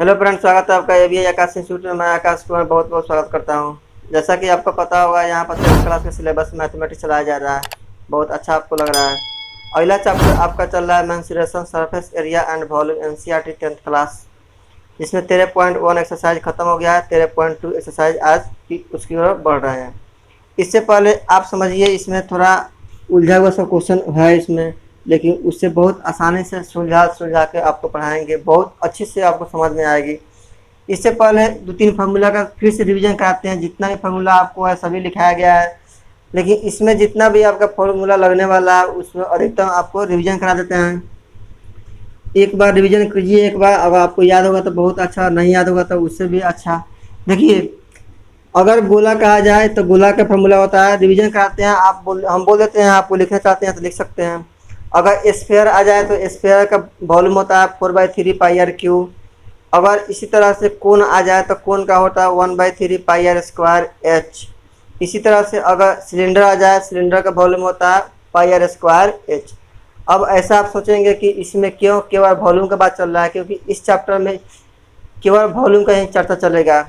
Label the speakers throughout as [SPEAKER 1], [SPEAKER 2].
[SPEAKER 1] Hello friend, स्वागत है आपका एबीए आकाश इंस्टीट्यूट में। मैं आकाश को बहुत बहुत स्वागत करता हूं। जैसा कि आपको पता होगा, यहाँ पर 10th क्लास का सिलेबस मैथमेटिक्स चलाया जा रहा है। बहुत अच्छा आपको लग रहा है। अगला चैप्टर आपका चल रहा है mensuration surface area and volume NCERT 10th class. इसमें 13.1 एक्सरसाइज खत्म हो गया है। 13.2 एक्सरसाइज आज की उसकी ओर बढ़ रहे हैं। इससे पहले आप समझिए, इसमें थोड़ा उलझा हुआ सा क्वेश्चन है इसमें, लेकिन उससे बहुत आसानी से सुलझा सुलझा के आपको पढ़ाएंगे, बहुत अच्छे से आपको समझ में आएगी। इससे पहले 2-3 फार्मूला का फिर से रिवीजन कराते हैं। जितना भी फार्मूला आपको है सभी लिखाया गया है, लेकिन इसमें जितना भी आपका फार्मूला लगने वाला है उसमें अधिकतम आपको रिवीजन करा देते हैं। एक बार रिवीजन कीजिए, एक बार अगर आपको याद होगा तो बहुत अच्छा, नहीं याद होगा तो उससे भी अच्छा। देखिए, अगर गोला कहा जाए तो गोला का फॉर्मूला होता है, रिवीजन कराते हैं हम बोल देते हैं, आपको लिखना चाहते हैं तो लिख सकते हैं। अगर स्फेयर आ जाए तो स्फेयर का वॉल्यूम होता है 4/3 पाई आर क्यू। अगर इसी तरह से कोण आ जाए तो कोण का होता है 1/3 पाई आर स्क्वायर एच। इसी तरह से अगर सिलेंडर आ जाए, सिलेंडर का वॉल्यूम होता है पाई आर स्क्वायर एच। अब ऐसा आप सोचेंगे कि इसमें क्यों केवल वॉल्यूम का बात चल रहा है, क्योंकि इस चैप्टर में केवल वॉल्यूम का ही चर्चा चलेगा।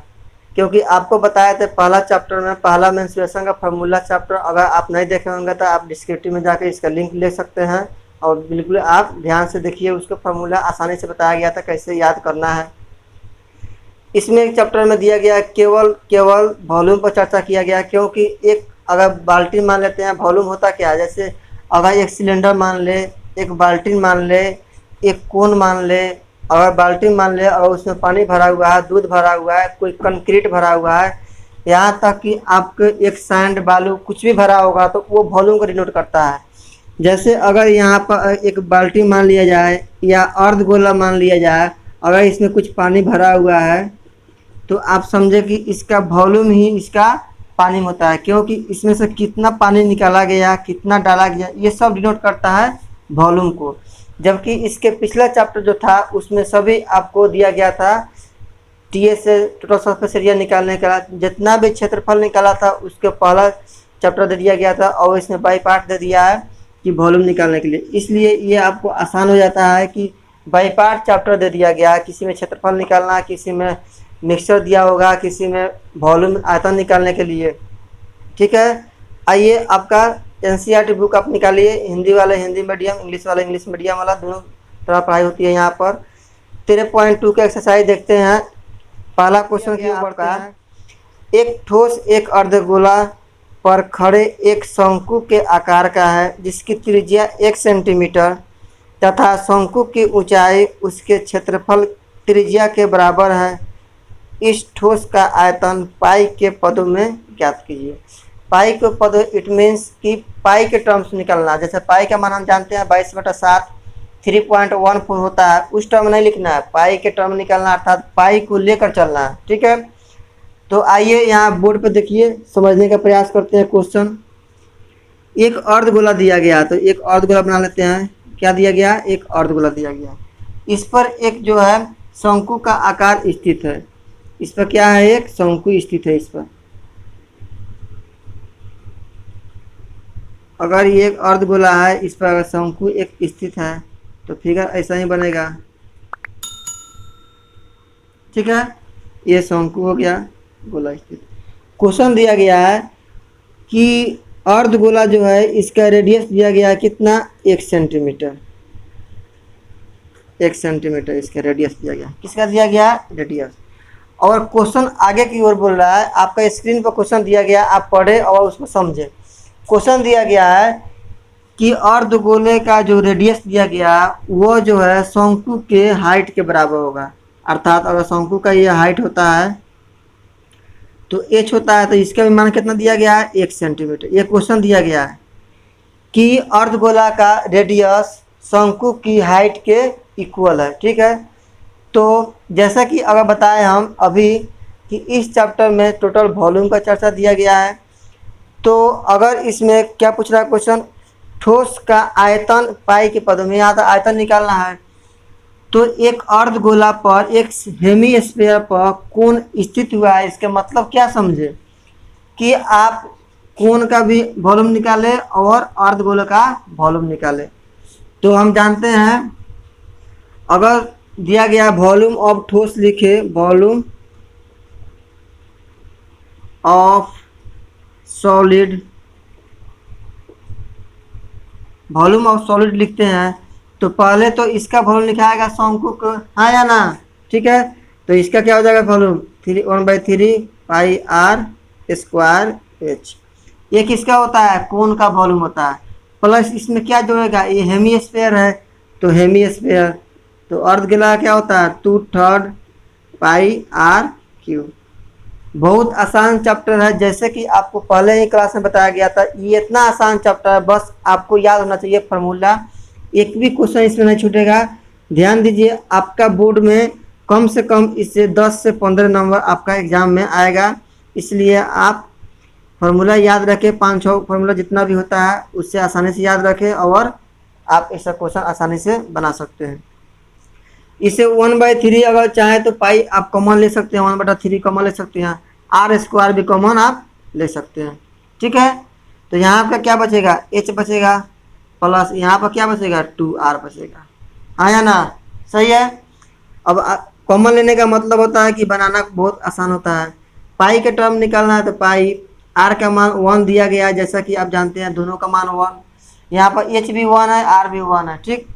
[SPEAKER 1] क्योंकि आपको बताया था पहला चैप्टर में, पहला मेंसुरेशन का फार्मूला चैप्टर, अगर आप नहीं देखे होंगे तो आप डिस्क्रिप्टिव में जाकर इसका लिंक ले सकते हैं और बिल्कुल आप ध्यान से देखिए। उसका फार्मूला आसानी से बताया गया था कैसे याद करना है। इसमें एक चैप्टर में दिया गया केवल वॉल्यूम पर चर्चा किया गया, क्योंकि एक अगर बाल्टी मान लेते हैं, वॉल्यूम होता क्या है, जैसे अगर एक सिलेंडर मान ले, एक बाल्टी मान ले, एक कोन मान ले, अगर बाल्टी मान ले और उसमें पानी भरा हुआ है, दूध भरा हुआ है, कोई कंक्रीट भरा हुआ है, यहाँ तक कि आपके एक सैंड बालू कुछ भी भरा होगा तो वो वॉल्यूम को डिनोट करता है। जैसे अगर यहाँ पर एक बाल्टी मान लिया जाए या अर्ध गोला मान लिया जाए, अगर इसमें कुछ पानी भरा हुआ है तो आप समझे कि इसका वॉल्यूम ही इसका पानी होता है, क्योंकि इसमें से कितना पानी निकाला गया, कितना डाला गया, ये सब डिनोट करता है वॉल्यूम को। जबकि इसके पिछला चैप्टर जो था उसमें सभी आपको दिया गया था टीएस से टोटल सरफेस एरिया निकालने का, जितना भी क्षेत्रफल निकाला था उसके पहला चैप्टर दे दिया गया था, और इसमें बाई पार्ट दे दिया है कि वॉल्यूम निकालने के लिए। इसलिए ये आपको आसान हो जाता है कि बाई पार्ट चैप्टर दे दिया गया। किसी में क्षेत्रफल निकालना, किसी में मिक्सचर दिया होगा, किसी में वॉल्यूम आयतन निकालने के लिए। ठीक है, आइए आपका एनसीईआरटी बुक आप निकालिए। हिंदी वाले हिंदी मीडियम, इंग्लिश वाले इंग्लिश मीडियम वाला, दोनों तरह पढ़ाई होती है यहाँ पर। 13.2 का एक्सरसाइज देखते हैं। पहला क्वेश्चन की ओर बढ़ता है। एक ठोस एक अर्धगोला पर खड़े एक शंकु के आकार का है, जिसकी त्रिज्या 1 सेंटीमीटर तथा शंकु की ऊंचाई उसके क्षेत्रफल त्रिज्या के बराबर है। इस ठोस का आयतन पाई के पदों में ज्ञात कीजिए। पाई के पद इट मीन्स कि पाई के टर्म्स निकलना। जैसे पाई का मान हम जानते हैं 22/7 3.14 होता है, उस टर्म नहीं लिखना है, पाई के टर्म निकलना, अर्थात पाई को लेकर चलना है। ठीक है, तो आइए यहाँ बोर्ड पर देखिए, समझने का प्रयास करते हैं क्वेश्चन। एक अर्धगोला दिया गया, तो एक अर्धगोला बना लेते हैं। क्या दिया गया? एक अर्धगोला दिया गया। इस पर एक जो है शंकु का आकार स्थित है। इस पर क्या है? एक शंकु स्थित है। इस पर अगर ये एक अर्धगोला है, इस पर अगर शंकु एक स्थित है तो फिगर ऐसा ही बनेगा। ठीक है, ये शंकु हो गया, गोला स्थित। क्वेश्चन दिया गया है कि अर्धगोला जो है इसका रेडियस दिया गया है कितना? 1 सेंटीमीटर। 1 सेंटीमीटर इसका रेडियस दिया गया। किसका दिया गया? रेडियस। और क्वेश्चन आगे की ओर बोल रहा है। आपका स्क्रीन पर क्वेश्चन दिया गया, आप पढ़े और उसको समझे। क्वेश्चन दिया गया है कि अर्धगोले का जो रेडियस दिया गया वो जो है शंकु के हाइट के बराबर होगा। अर्थात अगर शंकु का ये हाइट होता है तो एच होता है, तो इसका भी मान कितना दिया गया है? 1 सेंटीमीटर। ये क्वेश्चन दिया गया है कि अर्धगोला का रेडियस शंकु की हाइट के इक्वल है। ठीक है, तो जैसा कि अगर बताएं हम अभी कि इस चैप्टर में टोटल वॉल्यूम का चर्चा दिया गया है, तो अगर इसमें क्या पूछ रहा है क्वेश्चन? ठोस का आयतन पाई के पदों में, यहाँ तो आयतन निकालना है। तो एक अर्धगोला पर, एक हेमी स्फीयर पर कोण स्थित हुआ है। इसका मतलब क्या समझे कि आप कोण का भी वॉल्यूम निकाले और अर्धगोले का वॉल्यूम निकाले। तो हम जानते हैं अगर दिया गया वॉल्यूम ऑफ ठोस लिखे, volume of solid, volume of solid लिखते हैं तो पहले तो इसका वॉल्यूम लिखाएगा शंकु को, हाँ या ना, ठीक है। तो इसका क्या हो जाएगा volume 1/3 pi are square h. ये किसका होता है, कोन का वॉल्यूम होता है। प्लस इसमें क्या जोड़ेगा, ये हेमीस्फीयर है तो हेमीस्फीयर, तो अर्ध गोला क्या होता है 2/3 पाई आर क्यूब। बहुत आसान चैप्टर है, जैसे कि आपको पहले ही क्लास में बताया गया था। ये इतना आसान चैप्टर है, बस आपको याद होना चाहिए फार्मूला। एक भी क्वेश्चन इसमें नहीं छूटेगा। ध्यान दीजिए, आपका बोर्ड में कम से कम इससे 10 से 15 नंबर आपका एग्जाम में आएगा, इसलिए आप फार्मूला याद रखें। 5-6 फार्मूला जितना भी होता है उससे आसानी से याद रखें और आप ऐसा क्वेश्चन आसानी से बना सकते हैं। इसे 1/3 अगर चाहे तो पाई आप कॉमन ले सकते हैं, 1/3 कॉमन ले सकते हैं, आर स्क्वायर भी कॉमन आप ले सकते हैं, ठीक है। तो यहाँ पर क्या बचेगा, एच बचेगा, प्लस यहाँ पर क्या बचेगा 2r बचेगा, हाँ या ना, सही है। अब कॉमन लेने का मतलब होता है कि बनाना बहुत आसान होता है। पाई के टर्म निकालना है तो पाई, आर का मान 1 दिया गया है, जैसा कि आप जानते हैं दोनों का मान 1, यहाँ पर एच भी 1 है, आर भी 1 है, ठीक।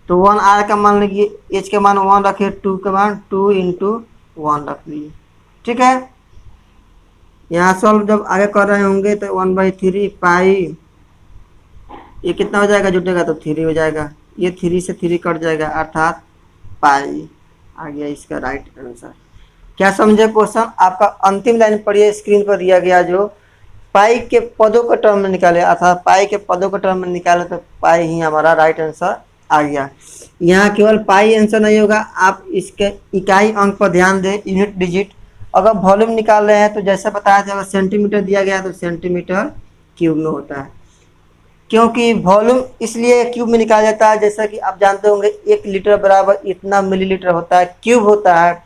[SPEAKER 1] तो 1 आर का मान लीजिए, एच का मान 1 रखे, 2 का मान 2 × 1 रख लीजिए, ठीक है। यहाँ सॉल्व जब आगे कर रहे होंगे तो 1/3 पाई, ये कितना हो जाएगा, जुटेगा तो 3 हो जाएगा, ये 3 से 3 कट जाएगा, अर्थात पाई आ गया इसका राइट आंसर। क्या समझे क्वेश्चन। आपका अंतिम लाइन पढ़िए, स्क्रीन पर दिया गया जो पाई के पदों का टर्म में निकाले, अर्थात पाई के पदों का टर्म में निकाले तो पाई ही हमारा राइट आंसर आ गया। यहाँ केवल पाई आंसर नहीं होगा, आप इसके इकाई अंक पर ध्यान दें, यूनिट डिजिट। अगर वॉल्यूम निकाल रहे हैं तो जैसा बताया था, अगर सेंटीमीटर दिया गया तो सेंटीमीटर क्यूब में होता है, क्योंकि वॉल्यूम इसलिए क्यूब में निकाला जाता है। जैसा कि आप जानते होंगे 1 लीटर बराबर इतना मिलीलीटर होता है, क्यूब होता है।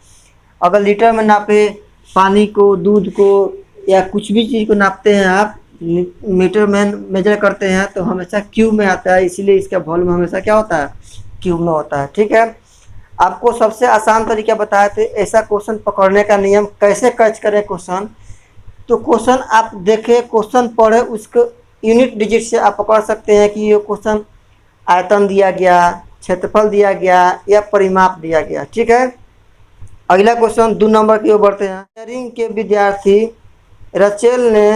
[SPEAKER 1] अगर लीटर में नापे पानी को, दूध को या कुछ भी चीज़ को नापते हैं आप, मीटर में मेजर करते हैं तो हमेशा क्यूब में आता है, इसीलिए इसका वॉल्यूम हमेशा क्या होता है, क्यूब में होता है, ठीक है। आपको सबसे आसान तरीका बताए थे ऐसा क्वेश्चन पकड़ने का नियम, कैसे कैच करें क्वेश्चन। तो क्वेश्चन आप देखें, क्वेश्चन पढ़े, उसको यूनिट डिजिट से आप पकड़ सकते हैं कि ये क्वेश्चन आयतन दिया गया, क्षेत्रफल दिया गया या परिमाप दिया गया, ठीक है। अगला क्वेश्चन 2 नंबर की ओर बढ़ते हैं। इंजीनियरिंग के विद्यार्थी रचेल ने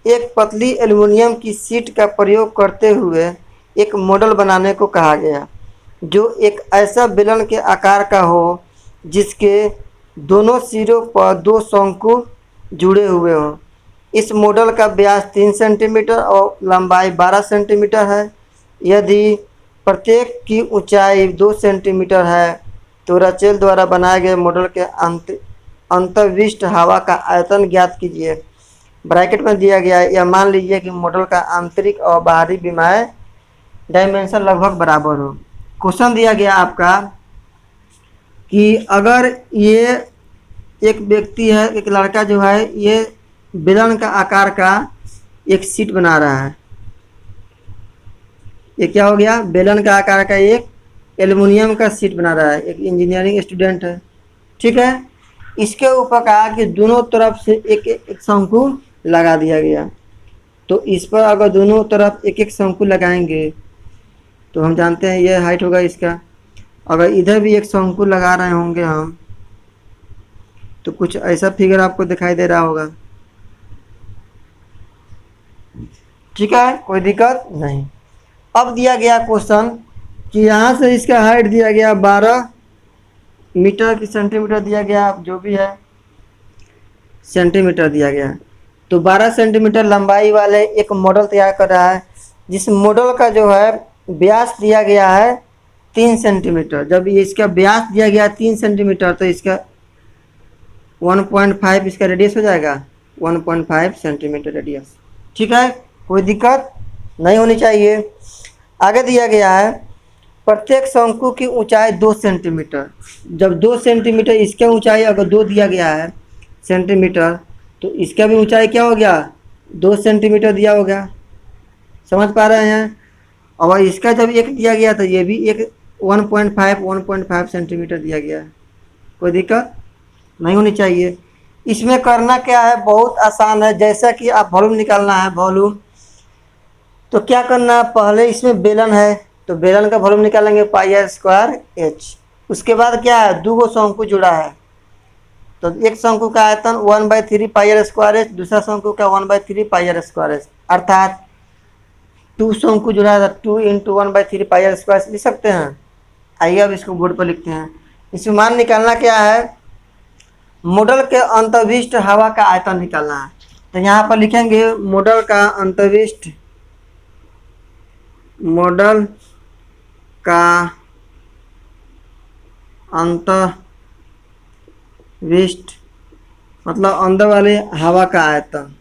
[SPEAKER 1] एक पतली एल्युमिनियम की शीट का प्रयोग करते हुए एक मॉडल बनाने को कहा गया जो एक ऐसा बेलन के आकार का हो जिसके दोनों सिरों पर 2 शंकु जुड़े हुए हों। इस मॉडल का व्यास 3 सेंटीमीटर और लंबाई 12 सेंटीमीटर है। यदि प्रत्येक की ऊंचाई 2 सेंटीमीटर है तो रचेल द्वारा बनाए गए मॉडल के अंतर्विष्ट हवा का आयतन ज्ञात कीजिए। ब्रैकेट में दिया गया है, या मान लीजिए कि मॉडल का आंतरिक और बाहरी विमाएं डायमेंशन लगभग बराबर हो। क्वेश्चन दिया गया आपका कि अगर ये एक व्यक्ति है, एक लड़का जो है, ये बेलन का आकार का एक शीट बना रहा है। ये क्या हो गया, बेलन का आकार का एक एल्युमिनियम का शीट बना रहा है, एक इंजीनियरिंग स्टूडेंट है, ठीक है। इसके ऊपर कहा कि दोनों तरफ से एक एक शंकु लगा दिया गया। तो इस पर अगर दोनों तरफ एक एक शंकु लगाएंगे तो हम जानते हैं ये हाइट होगा इसका। अगर इधर भी एक शंकु लगा रहे होंगे हम तो कुछ ऐसा फिगर आपको दिखाई दे रहा होगा, ठीक है, कोई दिक्कत नहीं। अब दिया गया क्वेश्चन कि यहाँ से इसका हाइट दिया गया 12 मीटर की सेंटीमीटर दिया गया, जो भी है सेंटीमीटर दिया गया। तो 12 सेंटीमीटर लंबाई वाले एक मॉडल तैयार कर रहा है, जिस मॉडल का जो है व्यास दिया गया है 3 सेंटीमीटर। जब ये इसका व्यास दिया गया 3 सेंटीमीटर तो इसका 1.5 इसका रेडियस हो जाएगा, 1.5 सेंटीमीटर रेडियस, ठीक है, कोई दिक्कत नहीं होनी चाहिए। आगे दिया गया है प्रत्येक शंकु की ऊंचाई 2 सेंटीमीटर। जब 2 सेंटीमीटर इसका ऊंचाई अगर 2 दिया गया है सेंटीमीटर तो इसका भी ऊंचाई क्या हो गया, 2 सेंटीमीटर दिया हो गया। समझ पा रहे हैं। और इसका जब 1 दिया गया तो ये भी 1 1.5 सेंटीमीटर दिया गया है। कोई दिक्कत नहीं होनी चाहिए। इसमें करना क्या है, बहुत आसान है। जैसा कि आप वॉल्यूम निकालना है, वॉल्यूम तो क्या करना है, पहले इसमें बेलन है तो बेलन का वॉल्यूम निकालेंगे पाई आर स्क्वायर एच। उसके बाद क्या है, दो गो शंकु जुड़ा है तो एक शंकु का आयतन 1/3 पाई आर स्क्वायर एच, दूसरा शंकु का 1/3 पाई आर स्क्वायर एच, अर्थात टू शंकु जुड़ा है 2 × 1/3 पाई आर स्क्वायर लिख सकते हैं। आइए अब इसको बोर्ड पर लिखते हैं। इसमें मान निकालना क्या है, मॉडल के अंतर्विष्ट हवा का आयतन निकालना है। तो यहाँ पर लिखेंगे मॉडल का अंतर्विष्ट, मॉडल का अंतर्विष्ट मतलब अंदर वाले हवा का आयतन।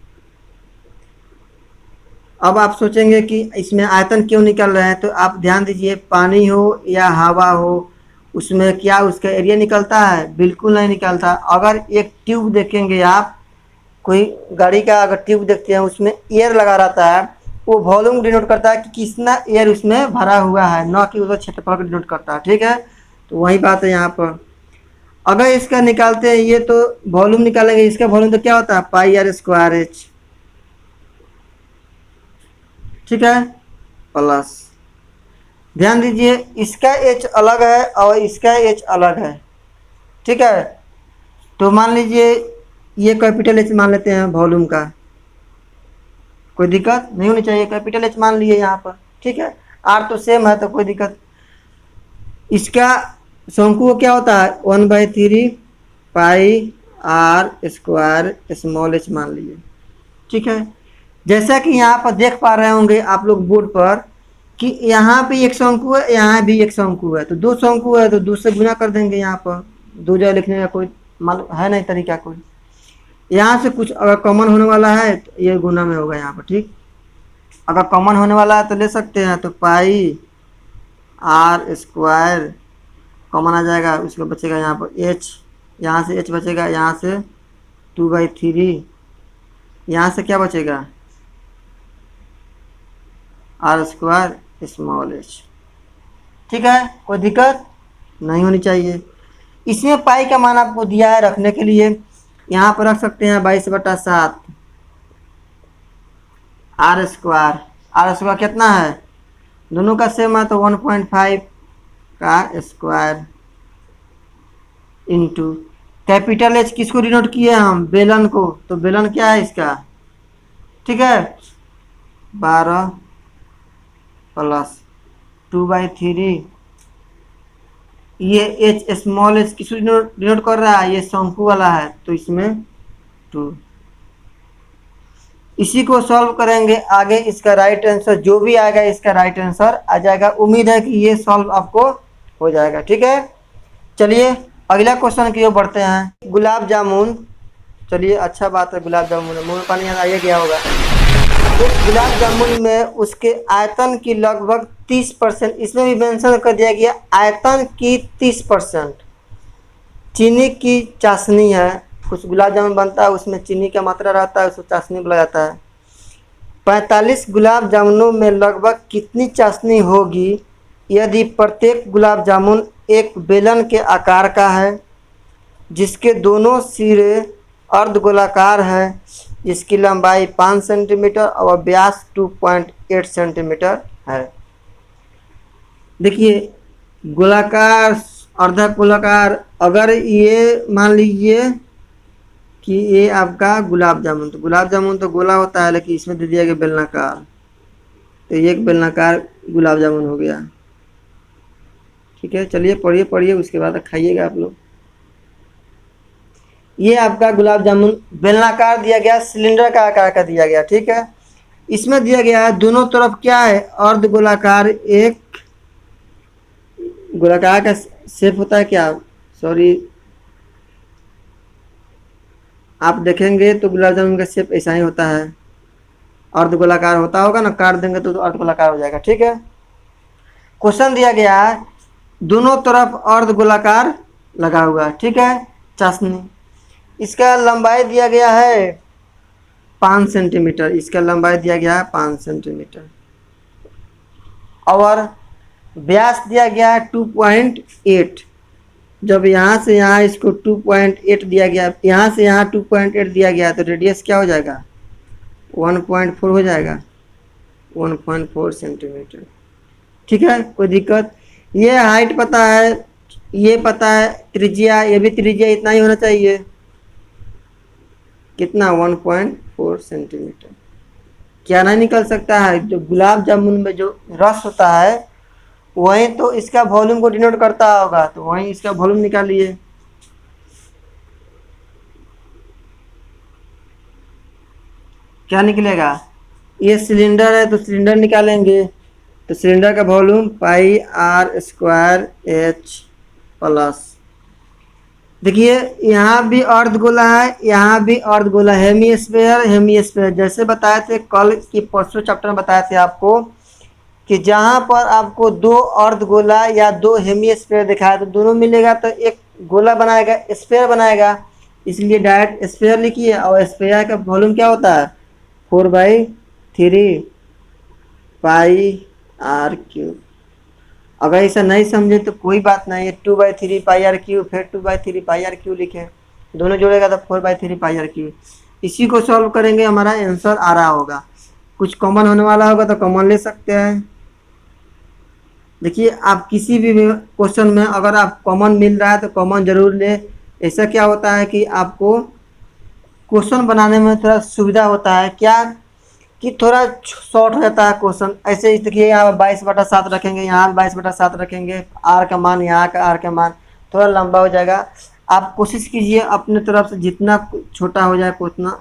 [SPEAKER 1] अब आप सोचेंगे कि इसमें आयतन क्यों निकल रहे हैं, तो आप ध्यान दीजिए, पानी हो या हवा हो उसमें क्या उसका एरिया निकलता है, बिल्कुल नहीं निकलता। अगर एक ट्यूब देखेंगे आप, कोई गाड़ी का अगर ट्यूब देखते हैं उसमें एयर लगा रहता है, वो वॉल्यूम डिनोट करता है कि कितना एयर उसमें भरा हुआ है, न कि उसका क्षेत्रफल को डिनोट करता है। ठीक है, तो वही बात है यहाँ पर। अगर इसका निकालते हैं ये तो वॉल्यूम निकालेंगे, इसका वॉल्यूम तो क्या होता है पाई आर स्क्वायर एच। ठीक है, प्लस ध्यान दीजिए इसका एच अलग है और इसका एच अलग है। ठीक है, तो मान लीजिए ये कैपिटल एच मान लेते हैं वॉल्यूम का, कोई दिक्कत नहीं होनी चाहिए, कैपिटल एच मान लिए यहाँ पर। ठीक है, आर तो सेम है तो कोई दिक्कत। इसका शंकु क्या होता है 1/3 pi are square small H मान लिए। ठीक है, जैसा कि यहाँ पर देख पा रहे होंगे आप लोग बोर्ड पर कि यहाँ पे एक शंकु है, यहाँ भी एक शंकु है, तो दो शंकु है तो 2 से गुना कर देंगे। यहाँ पर 2 जगह लिखने का कोई मालूम है नहीं तरीका कोई। यहाँ से कुछ अगर कॉमन होने वाला है तो ये गुना में होगा यहाँ पर। ठीक, अगर कॉमन होने वाला है तो ले सकते हैं, तो पाई आर स्क्वायर कॉमन आ जाएगा, उसको बचेगा यहाँ पर एच, यहाँ से एच बचेगा, यहाँ से 2/3, यहाँ से क्या बचेगा आर स्क्वायर स्मॉल एच। ठीक है, कोई दिक्कत नहीं होनी चाहिए। इसमें पाई का मान आपको दिया है रखने के लिए, यहाँ पर रख सकते हैं 22/7 आर स्क्वायर। आर स्क्वायर कितना है, दोनों का सेम है तो 1.5 का स्क्वायर इंटू कैपिटल एच किसको डिनोट किए हम, बेलन को, तो बेलन क्या है इसका। ठीक है, 12 प्लस 2/3, ये एच स्मॉल एच किसको डिनोट कर रहा है, ये शंकु वाला है तो इसमें 2। इसी को सॉल्व करेंगे आगे, इसका राइट आंसर जो भी आएगा इसका राइट आंसर आ जाएगा। उम्मीद है कि ये सॉल्व आपको हो जाएगा। ठीक है, चलिए अगला क्वेश्चन की ओर बढ़ते हैं। गुलाब जामुन, चलिए अच्छा बात है, गुलाब जामुन मुँह में पानी आइए गया होगा। इस गुलाब जामुन में उसके आयतन की लगभग 30%, इसमें भी मेंशन कर दिया गया आयतन की 30% चीनी की चाशनी है। कुछ गुलाब जामुन बनता है उसमें चीनी का मात्रा रहता है, उसको चाशनी बोला जाता है। 45 गुलाब जामुनों में लगभग कितनी चाशनी होगी यदि प्रत्येक गुलाब जामुन एक बेलन के आकार का है, जिसके दोनों सिरे अर्धगोलाकार है, जिसकी लंबाई 5 सेंटीमीटर और व्यास 2.8 सेंटीमीटर है। देखिए गोलाकार अर्धा गोलाकार, अगर ये मान लीजिए कि ये आपका गुलाब जामुन, तो गुलाब जामुन तो गोला होता है, लेकिन इसमें दे दिया गया बेलनाकार, तो ये एक बेलनाकार गुलाब जामुन हो गया। ठीक है, चलिए पढ़िए पढ़िए उसके बाद खाइएगा आप लोग। ये आपका गुलाब जामुन बेलनाकार दिया गया, सिलेंडर का आकार का दिया गया। ठीक है, इसमें दिया गया है दोनों तरफ क्या है अर्ध गोलाकार, एक गोलाकार का शेप होता है क्या, सॉरी आप देखेंगे तो गुलाब जामुन का शेप ऐसा ही होता है, अर्ध गोलाकार होता होगा ना, काट देंगे तो अर्ध गोलाकार हो जाएगा। ठीक है, क्वेश्चन दिया गया है दोनों तरफ अर्ध गोलाकार लगा हुआ है। ठीक है, चाशनी, इसका लंबाई दिया गया है 5 सेंटीमीटर, इसका लंबाई दिया गया है 5 सेंटीमीटर, और व्यास दिया गया है 2.8। जब यहाँ से यहाँ इसको 2.8 दिया गया, यहाँ से यहाँ 2.8 दिया गया, तो रेडियस क्या हो जाएगा 1.4 हो जाएगा, 1.4 सेंटीमीटर। ठीक है, कोई दिक्कत? ये हाइट पता है, ये पता है, त्रिज्या, ये भी त्रिज्या इतना ही होना चाहिए, कितना 1.4 सेंटीमीटर। क्या नहीं निकल सकता है? जो गुलाब जामुन में जो रस होता है वही तो इसका वॉल्यूम को डिनोट करता होगा, तो वही इसका वॉल्यूम निकालिए। क्या निकलेगा? ये सिलेंडर है तो सिलेंडर निकालेंगे, तो सिलेंडर का volume pi are square h plus. देखिए यहाँ भी अर्धगोला है, यहाँ भी अर्धगोला, हेमीस्फेयर हेमीस्फेयर। जैसे बताए थे कल की परसों चैप्टर में बताए थे आपको कि जहाँ पर आपको दो अर्धगोला या दो हेमीस्फेयर दिखाया तो दोनों मिलेगा तो एक गोला बनाएगा, स्फेयर बनाएगा, इसलिए डायरेक्ट स्फेयर लिखिए। और स्फेयर का वॉल्यूम क्या होता है 4/3 पाई आर क्यूब। अगर ऐसा नहीं समझे तो कोई बात नहीं है, 2/3 पाई आर क्यूब, फिर 2/3 पाई आर क्यूब लिखें, दोनों जोड़ेगा तो 4/3 पाई आर क्यूब। इसी को सॉल्व करेंगे, हमारा आंसर आ रहा होगा। कुछ कॉमन होने वाला होगा तो कॉमन ले सकते हैं। देखिए आप किसी भी क्वेश्चन में अगर आप कॉमन मिल रहा है तो कॉमन जरूर ले। ऐसा क्या होता है कि आपको क्वेश्चन बनाने में थोड़ा सुविधा होता है, क्या कि थोड़ा शॉर्ट हो जाता है क्वेश्चन। ऐसे ही देखिए यहाँ 22/7 रखेंगे, यहाँ 22/7 रखेंगे, आर का मान, यहाँ का आर का मान थोड़ा लंबा हो जाएगा। आप कोशिश कीजिए अपने तरफ से जितना छोटा हो जाए उतना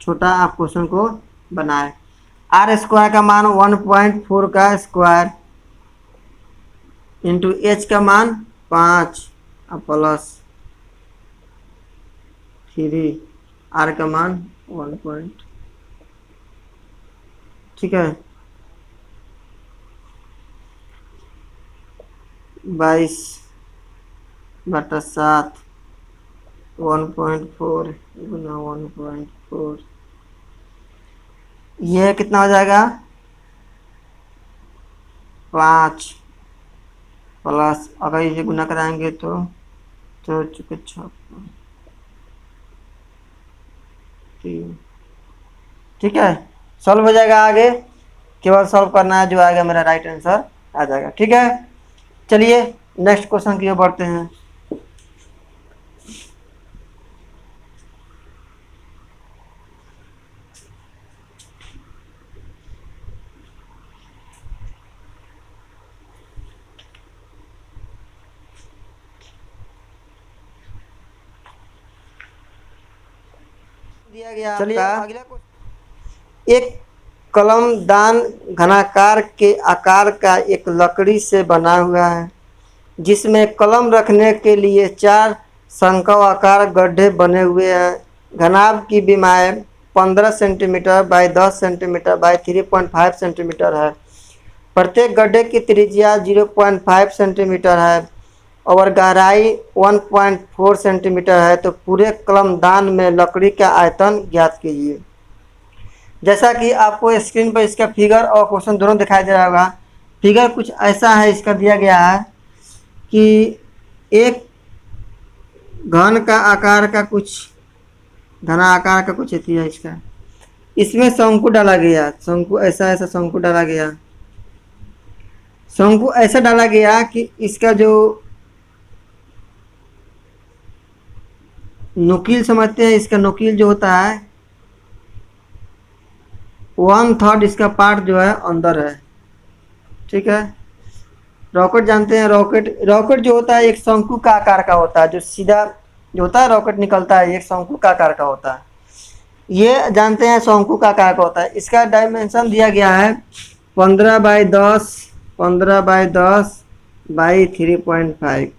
[SPEAKER 1] छोटा आप क्वेश्चन को बनाएं। आर स्क्वायर का मान 1.4 का स्क्वायर इंटू एच का मान 5 प्लस 3 आर का मान 1. ठीक है, 22/7 1.4 गुना 1.4, यह कितना हो जाएगा 5 प्लस, अगर इसे गुना कराएंगे तो 4×6 3। ठीक है, सॉल्व हो जाएगा। आगे केवल सॉल्व करना है, जो आएगा मेरा राइट आंसर आ जाएगा। ठीक है, चलिए नेक्स्ट क्वेश्चन की ओर बढ़ते हैं। दिया गया, चलिए अगला क्वेश्चन। एक कलमदान घनाकार के आकार का एक लकड़ी से बना हुआ है, जिसमें कलम रखने के लिए 4 शंक्वाकार गड्ढे बने हुए हैं। घनाभ की विमाएँ 15 centimetre by 10 centimetre by 3.5 centimetre है। प्रत्येक गड्ढे की त्रिज्या 0.5 सेंटीमीटर है और गहराई 1.4 सेंटीमीटर है। तो पूरे कलमदान में लकड़ी का आयतन ज्ञात कीजिए। जैसा कि आपको स्क्रीन पर इसका फिगर और क्वेश्चन दोनों दिखाई दे रहा होगा। फिगर कुछ ऐसा है, इसका दिया गया है कि एक घन का आकार का कुछ घना आकार का कुछ है इसका, इसमें शंकु डाला गया, शंकु ऐसा शंकु डाला गया। शंकु ऐसा डाला गया कि इसका जो नुकील समझते हैं, इसका नुकील जो होता है 1/3 इसका पार्ट जो है अंदर है। ठीक है, रॉकेट जानते हैं, रॉकेट जो होता है एक शंकु का आकार का होता है, जो सीधा जो होता है रॉकेट निकलता है एक शंकु का आकार का होता है। ये जानते हैं शंकु का आकार का होता है। इसका डायमेंशन दिया गया है 15/10 15/10 बाई 3.5।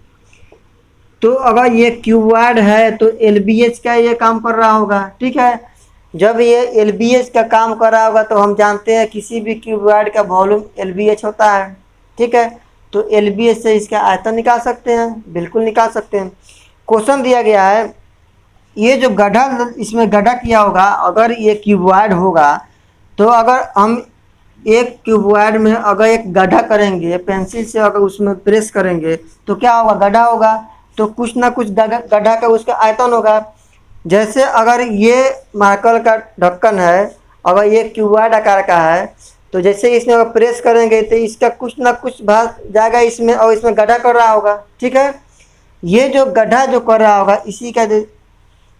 [SPEAKER 1] तो अगर ये क्यूबॉइड है तो LBH का ये काम कर रहा होगा। ठीक है, जब ये LBH का काम कर रहा होगा तो हम जानते हैं किसी भी क्यूबॉइड का वॉल्यूम LBH होता है। ठीक है, तो LBH से इसका आयतन निकाल सकते हैं, बिल्कुल निकाल सकते हैं। क्वेश्चन दिया गया है, ये जो गड्ढा इसमें गड्ढा किया होगा, अगर ये क्यूबॉइड होगा तो अगर हम एक क्यूबॉइड में अगर एक गड्ढा करेंगे पेंसिल से, अगर उसमें प्रेस करेंगे तो क्या होगा, गड्ढा होगा। तो कुछ ना कुछ गड्ढा का उसका आयतन होगा। जैसे अगर ये मार्कर का ढक्कन है, अगर ये क्यूबॉइड आकार का है, तो जैसे इसमें अगर प्रेस करेंगे तो इसका कुछ ना कुछ भाग जाएगा इसमें, और इसमें गड्ढा कर रहा होगा। ठीक है, ये जो गड्ढा जो कर रहा होगा इसी का जो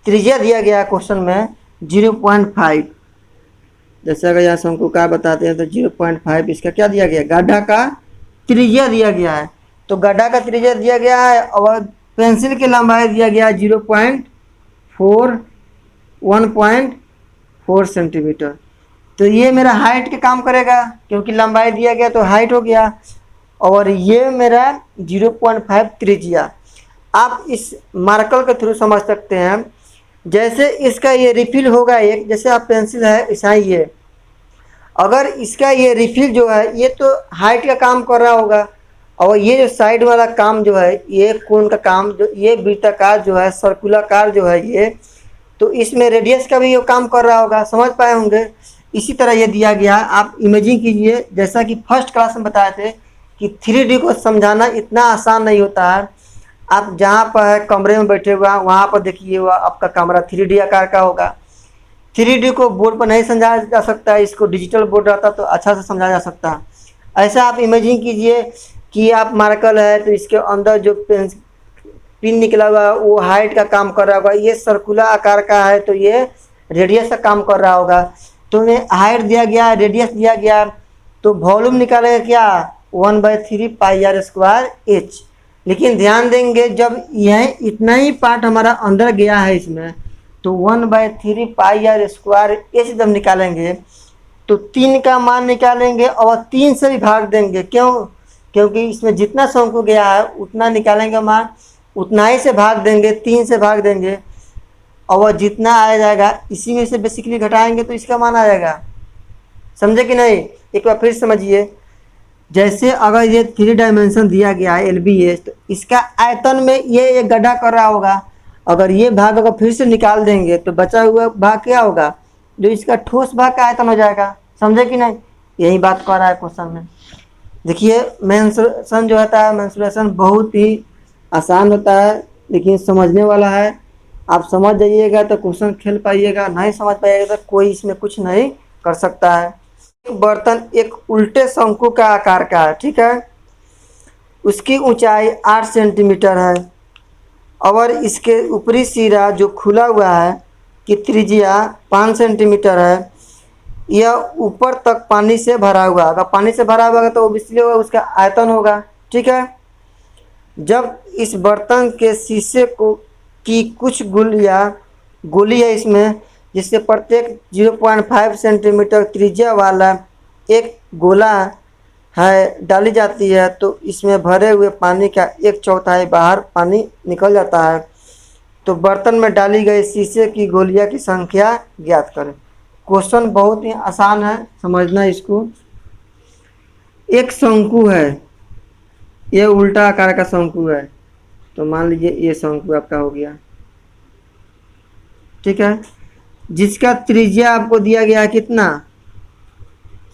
[SPEAKER 1] त्रिज्या दिया गया है क्वेश्चन में 0.5। जैसे अगर यहाँ शंकुकार बताते हैं तो 0.5 इसका क्या दिया गया, गड्ढा का त्रिज्या दिया गया है। तो गड्ढा का त्रिज्या दिया गया है और पेंसिल की लंबाई दिया गया है 1.4 सेंटीमीटर। तो ये मेरा हाइट के काम करेगा, क्योंकि लंबाई दिया गया तो हाइट हो गया। और ये मेरा 0.5 त्रिज्या। आप इस मार्कर के थ्रू समझ सकते हैं। जैसे इसका ये रिफिल होगा एक, जैसे आप पेंसिल है ऐसा ही ये, अगर इसका ये रिफिल जो है ये तो हाइट का काम कर रहा होगा, और ये जो साइड वाला काम जो है ये कोण का काम, जो ये वृत्ताकार जो है सर्कुलाकार जो है ये, तो इसमें रेडियस का भी ये काम कर रहा होगा। समझ पाए होंगे। इसी तरह ये दिया गया, आप इमेजिंग कीजिए। जैसा कि फर्स्ट क्लास में बताए थे कि 3D को समझाना इतना आसान नहीं होता है। आप जहाँ पर है कमरे में बैठे हुआ वहाँ पर देखिए हुआ आपका कमरा 3D आकार का होगा। 3D को बोर्ड पर नहीं समझाया जा सकता है, इसको डिजिटल बोर्ड रहता तो अच्छा से समझाया जा सकता है। ऐसा आप इमेजिन कीजिए कि आप मार्कर है तो इसके अंदर जो पिन निकला हुआ है वो हाइट का काम कर रहा होगा। ये सर्कुलर आकार का है तो ये रेडियस का काम कर रहा होगा। तो हाइट दिया गया, रेडियस दिया गया, तो वॉल्यूम निकालेगा क्या, 1/3 πr² h। लेकिन ध्यान देंगे जब यह इतना ही पार्ट हमारा अंदर गया है इसमें, तो 1/3 πr² h जब निकालेंगे तो 3 का मान निकालेंगे और 3 से भी भाग देंगे। क्यों, क्योंकि इसमें जितना शंकु गया है उतना निकालेंगे मान, उतना ही से भाग देंगे, 3 से भाग देंगे, और जितना आ जाएगा इसी में से बेसिकली घटाएंगे तो इसका मान आ जाएगा। समझे कि नहीं, एक बार फिर समझिए। जैसे अगर ये 3 डायमेंशन दिया गया है LBH, तो इसका आयतन में ये एक गड्ढा कर रहा होगा। अगर ये भाग अगर फिर से निकाल देंगे तो बचा हुआ भाग क्या होगा, जो इसका ठोस भाग का आयतन हो जाएगा। समझे कि नहीं, यही बात कर रहा है क्वेश्चन में। देखिए मेंसुरेशन जो होता है, मेंसुरेशन बहुत ही आसान होता है लेकिन समझने वाला है। आप समझ जाइएगा तो क्वेश्चन खेल पाइएगा, नहीं समझ पाइएगा तो कोई इसमें कुछ नहीं कर सकता है। एक बर्तन एक उल्टे शंकु का आकार का है, ठीक है, उसकी ऊंचाई 8 सेंटीमीटर है और इसके ऊपरी सिरा जो खुला हुआ है की त्रिज्या 5 सेंटीमीटर है। यह ऊपर तक पानी से भरा हुआ, अगर पानी से भरा हुआ तो इसलिए उसका आयतन होगा। ठीक है, जब इस बर्तन के शीशे को की कुछ गोली है इसमें, जिससे प्रत्येक 0.5 सेंटीमीटर त्रिज्या वाला एक गोला है डाली जाती है, तो इसमें भरे हुए पानी का 1/4 बाहर पानी निकल जाता है। तो बर्तन में डाली गई शीशे की गोलियां की संख्या ज्ञात करें। क्वेश्चन बहुत ही आसान है, समझना इसको। एक शंकु है, ये उल्टा आकार का शंकु है, तो मान लीजिए ये शंकु आपका हो गया। ठीक है, जिसका त्रिज्या आपको दिया गया कितना,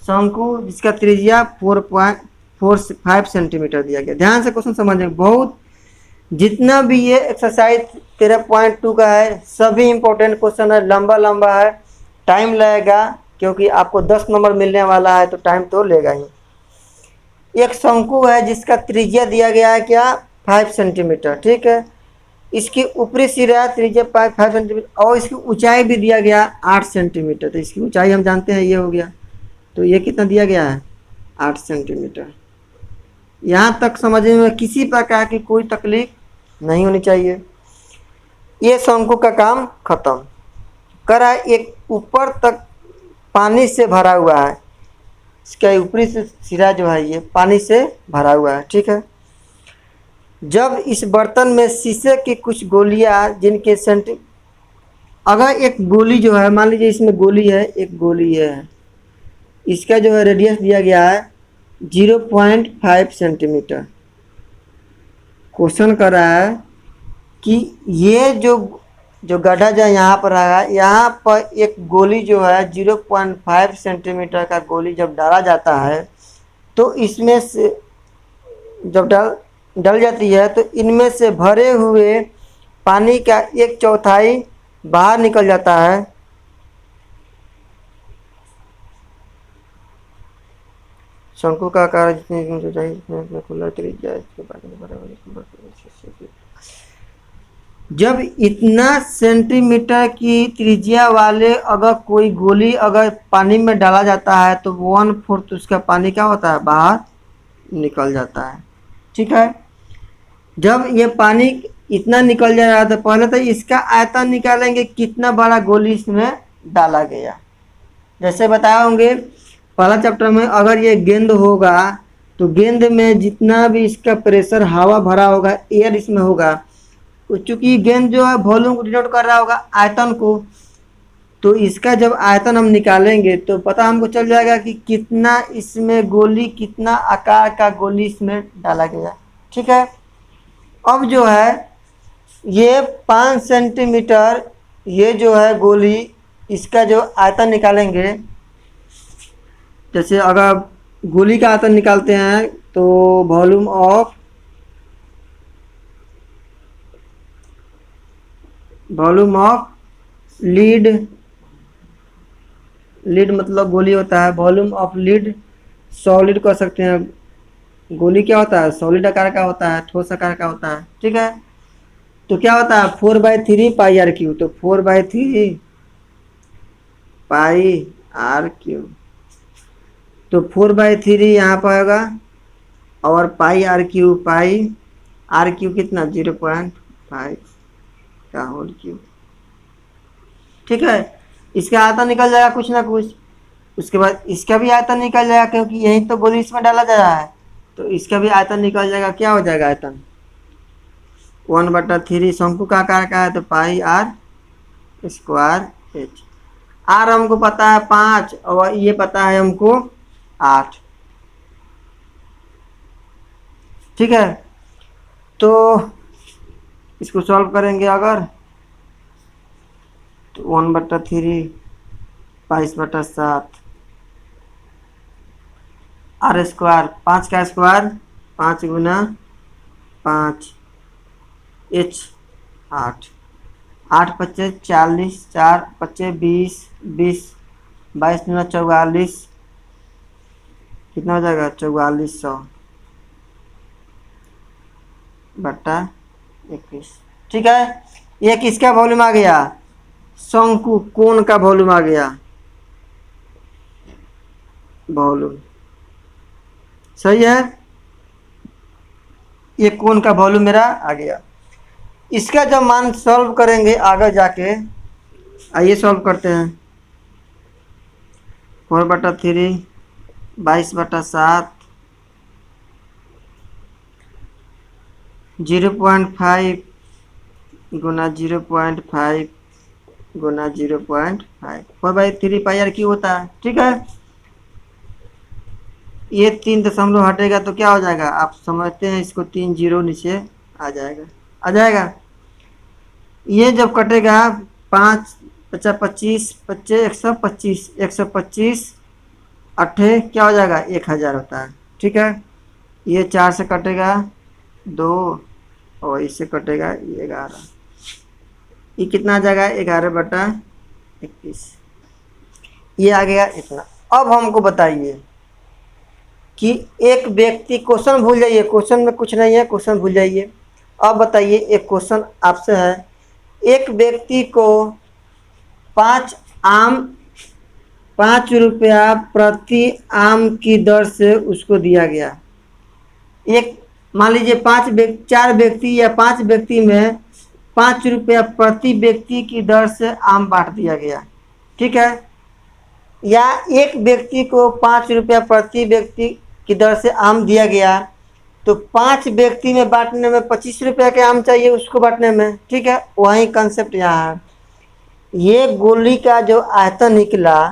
[SPEAKER 1] शंकु जिसका त्रिज्या 4.45 सेंटीमीटर दिया गया। ध्यान से क्वेश्चन समझें, बहुत जितना भी ये एक्सरसाइज 13.2 का है सभी इंपॉर्टेंट क्वेश्चन है, लंबा लंबा है, टाइम लगेगा क्योंकि आपको 10 नंबर मिलने वाला है तो टाइम तो लेगा ही। एक शंकु है जिसका त्रिज्या दिया गया है क्या, 5 सेंटीमीटर। ठीक है, इसकी ऊपरी सिरा त्रिज्या 5 सेंटीमीटर और इसकी ऊंचाई भी दिया गया 8 सेंटीमीटर। तो इसकी ऊंचाई हम जानते हैं ये हो गया, तो ये कितना दिया गया है 8 सेंटीमीटर। यहाँ तक समझने में किसी प्रकार की कोई तकलीफ नहीं होनी चाहिए। ये शंकु का काम खत्म करा। एक ऊपर तक पानी से भरा हुआ है, इसका ऊपरी से सिरा जो है ये पानी से भरा हुआ है। ठीक है, जब इस बर्तन में शीशे की कुछ गोलियां जिनके अगर एक गोली जो है, मान लीजिए इसमें गोली है, एक गोली है, इसका जो है रेडियस दिया गया है 0.5 सेंटीमीटर। क्वेश्चन कर रहा है कि ये जो जो गड्ढा जो यहाँ पर रहा, यहाँ पर एक गोली जो है 0.5 सेंटीमीटर का गोली जब डाला जाता है तो इसमें से जब डल जाती है तो इनमें से भरे हुए पानी का 1/4 बाहर निकल जाता है। शंकु का आकार जितनी खुला त्रिज्या इसके बराबर। जब इतना सेंटीमीटर की त्रिज्या वाले अगर कोई गोली अगर पानी में डाला जाता है तो 1/4 उसका पानी क्या होता है, बाहर निकल जाता है। ठीक है, जब ये पानी इतना निकल जाएगा तो पहले तो इसका आयतन निकालेंगे कितना बड़ा गोली इसमें डाला गया। जैसे बताए होंगे पहला चैप्टर में, अगर ये गेंद होगा तो गेंद में जितना भी इसका प्रेशर हवा भरा होगा, एयर इसमें होगा, चूंकि गेंद जो है वॉल्यूम को डिनोट कर रहा होगा आयतन को, तो इसका जब आयतन हम निकालेंगे तो पता हमको चल जाएगा कि कितना इसमें गोली, कितना आकार का गोली इसमें डाला गया। ठीक है, अब जो है ये 5 सेंटीमीटर ये जो है गोली, इसका जो आयतन निकालेंगे, जैसे अगर गोली का आयतन निकालते हैं तो वॉल्यूम ऑफ लीड मतलब गोली होता है, वॉल्यूम ऑफ लीड सॉलिड कर सकते हैं। गोली क्या होता है, सॉलिड आकार का होता है, ठोस आकार का होता है। ठीक है, तो क्या होता है 4/3 पाई आर क्यू, तो 4/3 पाई आर क्यू, तो 4/3 यहाँ पर होगा और पाई आर क्यू कितना 0.5 का होल क्यूब। ठीक है, इसका आयतन निकल जाएगा कुछ ना कुछ, उसके बाद इसका भी आयतन निकल जाएगा क्योंकि यही तो गोली इसमें डाला जा रहा है, तो इसका भी आयतन निकल जाएगा। क्या हो जाएगा आयतन 1/3 शंकु का आकार का है तो पाई आर स्क्वायर एच। आर हमको पता है 5 और ये पता है हमको 8। ठीक है, तो इसको सॉल्व करेंगे अगर तो 1/3 22/7 आर स्क्वायर, 5 का स्क्वायर 5 गुना 5 एच 8, 8 पच्चे 40, 4 पच्चे 20, 22 गुना 44, कितना हो जाएगा 4400/21। ठीक है, ये किसका वॉल्यूम आ गया, शंकु कोण का वॉल्यूम आ गया, वॉल्यूम सही है, ये कोण का वॉल्यूम मेरा आ गया। इसका जब मान सॉल्व करेंगे आगे जाके, आइए सॉल्व करते हैं। 4/3 22/7 0.5 गुना 0.5 गुना 0.5 4/3 पाई आर क्यू होता है। ठीक है, ये 3 दशमलव हटेगा तो क्या हो जाएगा, आप समझते हैं इसको, 3 जीरो नीचे आ जाएगा। ये जब कटेगा 5 50 25 पच्चे 125 125 8 क्या हो जाएगा 1000 होता है। ठीक है, ये 4 से कटेगा 2 और इससे कटेगा 11, ये कितना आ जाएगा 11/21, ये आ गया इतना। अब हमको बताइए कि एक व्यक्ति, क्वेश्चन भूल जाइए, क्वेश्चन में कुछ नहीं है, क्वेश्चन भूल जाइए। अब बताइए एक क्वेश्चन आपसे है, एक व्यक्ति को 5 रुपया प्रति आम की दर से उसको दिया गया। एक मान लीजिए 4 व्यक्ति या 5 व्यक्ति में 5 रुपया प्रति व्यक्ति की दर से आम बांट दिया गया। ठीक है, या एक व्यक्ति को 5 रुपया प्रति व्यक्ति की दर से आम दिया गया, तो 5 व्यक्ति में बांटने में 25 रुपया के आम चाहिए उसको बांटने में। ठीक है, वही कंसेप्ट यहाँ है। ये गोली का जो आयतन निकला,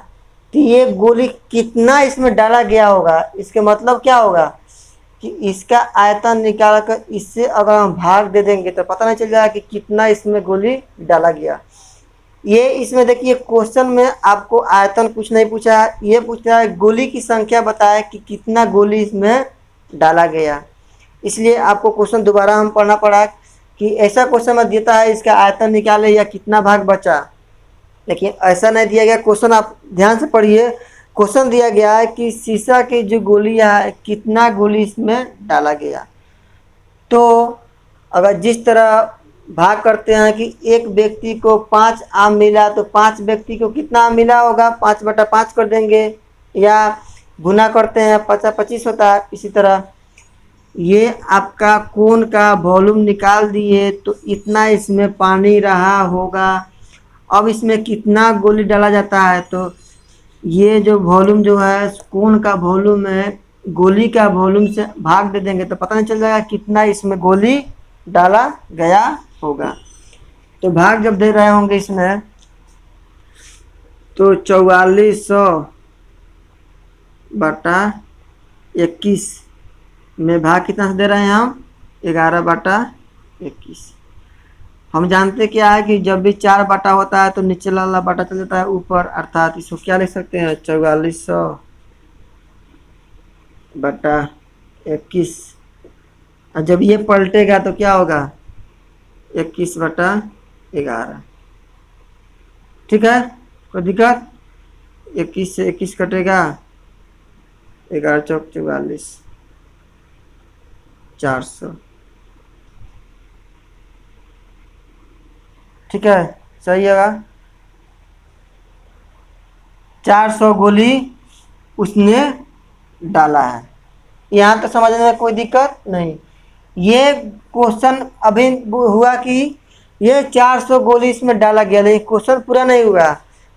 [SPEAKER 1] तो ये गोली कितना इसमें डाला गया होगा, इसके मतलब क्या होगा, कि इसका आयतन निकाल कर इससे अगर हम भाग दे देंगे तो पता नहीं चल जाएगा कि कितना इसमें गोली डाला गया। ये इसमें देखिए क्वेश्चन में आपको आयतन कुछ नहीं पूछा है, ये पूछ रहा है गोली की संख्या बताए कि कितना गोली इसमें डाला गया। इसलिए आपको क्वेश्चन दोबारा हम पढ़ना पड़ा कि ऐसा क्वेश्चन में देता है इसका आयतन निकाले या कितना भाग बचा, लेकिन ऐसा नहीं दिया गया क्वेश्चन। आप ध्यान से पढ़िए, क्वेश्चन दिया गया है कि शीशा की जो गोली है कितना गोली इसमें डाला गया। तो अगर जिस तरह भाग करते हैं कि एक व्यक्ति को 5 आम मिला तो 5 व्यक्ति को कितना आम मिला होगा, 5/5 कर देंगे, या गुना करते हैं 50-25 होता है। इसी तरह ये आपका कोन का वॉल्यूम निकाल दिए तो इतना इसमें पानी रहा होगा। अब इसमें कितना गोली डाला जाता है, तो ये जो वॉल्यूम जो है कोन का वॉल्यूम है, गोली का वॉल्यूम से भाग दे देंगे तो पता नहीं चल जाएगा कितना इसमें गोली डाला गया होगा। तो भाग जब दे रहे होंगे इसमें तो 4400/21 में भाग कितना से दे रहे हैं हम, 11/21। हम जानते क्या है कि जब भी 4 बटा होता है तो नीचे वाला बटा चल जाता है ऊपर, अर्थात इसको क्या लिख सकते हैं 4400/21। और जब ये पलटेगा तो क्या होगा 21/11। ठीक है, कोई दिक्कत? 21 से 21 कटेगा, 11 चौक 44, 400। ठीक है, सही है। 400 गोली उसने डाला है। यहाँ तो समझने में कोई दिक्कत नहीं। ये क्वेश्चन अभी हुआ कि ये 400 गोली इसमें डाला गया, लेकिन क्वेश्चन पूरा नहीं हुआ।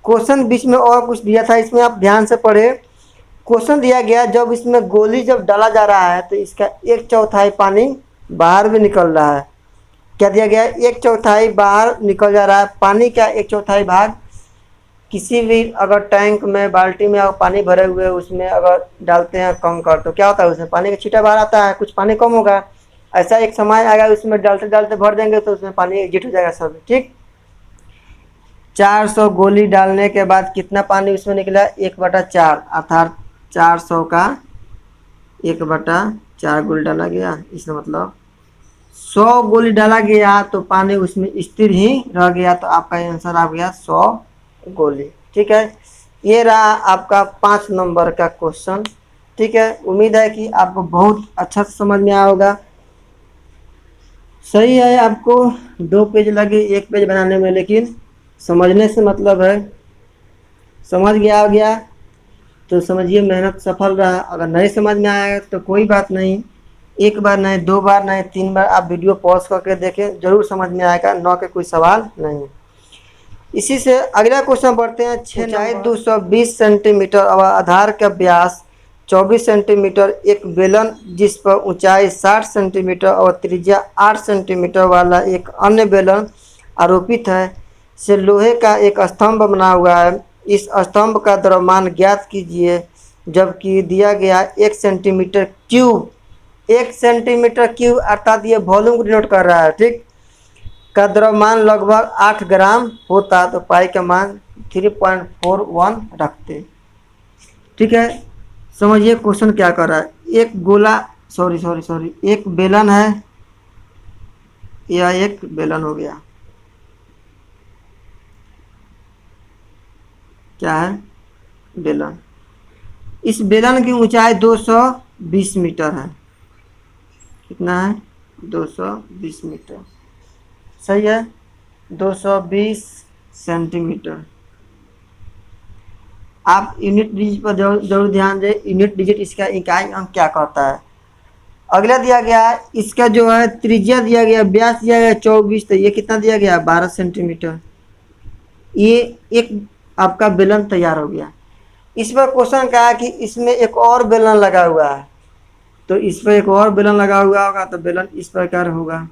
[SPEAKER 1] क्वेश्चन बीच में और कुछ दिया था, इसमें आप ध्यान से पढ़े। क्वेश्चन दिया गया जब इसमें गोली जब डाला जा रहा है तो इसका 1/4 पानी बाहर भी निकल रहा है। क्या दिया गया, 1/4 बाहर निकल जा रहा है। पानी का 1/4 भाग किसी भी अगर टैंक में बाल्टी में अगर पानी भरे हुए उसमें अगर डालते हैं कंकड़ तो क्या होता है, उसमें पानी का छींटा बाहर आता है, कुछ पानी कम होगा। ऐसा एक समय आएगा उसमें डालते डालते भर देंगे तो उसमें पानी एग्जिट हो जाएगा सब। ठीक, 400 गोली डालने के बाद कितना पानी उसमें निकला, 1/4, अर्थात 400 का 1/4 गोली डाला गया। इसका मतलब 100 गोली डाला गया तो पानी उसमें स्थिर ही रह गया, तो आपका आंसर आ गया 100 गोली। ठीक है, ये रहा आपका 5 नंबर का क्वेश्चन। ठीक है, उम्मीद है कि आपको बहुत अच्छा से समझ में आया होगा। सही है, आपको 2 पेज लगे 1 पेज बनाने में, लेकिन समझने से मतलब है। समझ गया तो समझिए मेहनत सफल रहा। अगर नहीं समझ में आया तो कोई बात नहीं, 1 बार नहीं, 2 बार नहीं, 3 बार आप वीडियो पॉज करके देखें, जरूर समझ में आएगा। न के कोई सवाल नहीं। इसी से अगला क्वेश्चन बढ़ते हैं। 6 220 सेंटीमीटर और आधार का व्यास 24 सेंटीमीटर, एक बेलन जिस पर ऊंचाई 60 सेंटीमीटर और त्रिज्या 8 सेंटीमीटर वाला एक अन्य बेलन आरोपित है, से लोहे का एक स्तंभ बना हुआ है। इस स्तंभ का द्रव्यमान ज्ञात कीजिए, जबकि दिया गया 1 सेंटीमीटर क्यूब, 1 सेंटीमीटर क्यूब अर्थात ये वॉल्यूम को डिनोट कर रहा है। ठीक, का द्रव्यमान लगभग 8 ग्राम होता तो पाई का मान 3.41 रखते। ठीक है, समझिए क्वेश्चन क्या कर रहा है। एक गोला सॉरी एक बेलन है, यह एक बेलन हो गया। क्या है, बेलन। इस बेलन की ऊंचाई 220 मीटर है। कितना है, 220 मीटर। सही है, 220 सेंटीमीटर। आप यूनिट डिजिट पर जरूर ध्यान दें। यूनिट डिजिट इसका इकाई अंक क्या कहता है। अगला दिया गया है, इसका जो है त्रिज्या दिया गया, व्यास दिया गया 24, तो ये कितना दिया गया 12 सेंटीमीटर। ये एक आपका बेलन तैयार हो गया। इस पर क्वेश्चन क्या है कि इसमें एक और बेलन लगा हुआ है, तो इस पर एक और बेलन लगा हुआ होगा तो बेलन इस प्रकार होगा।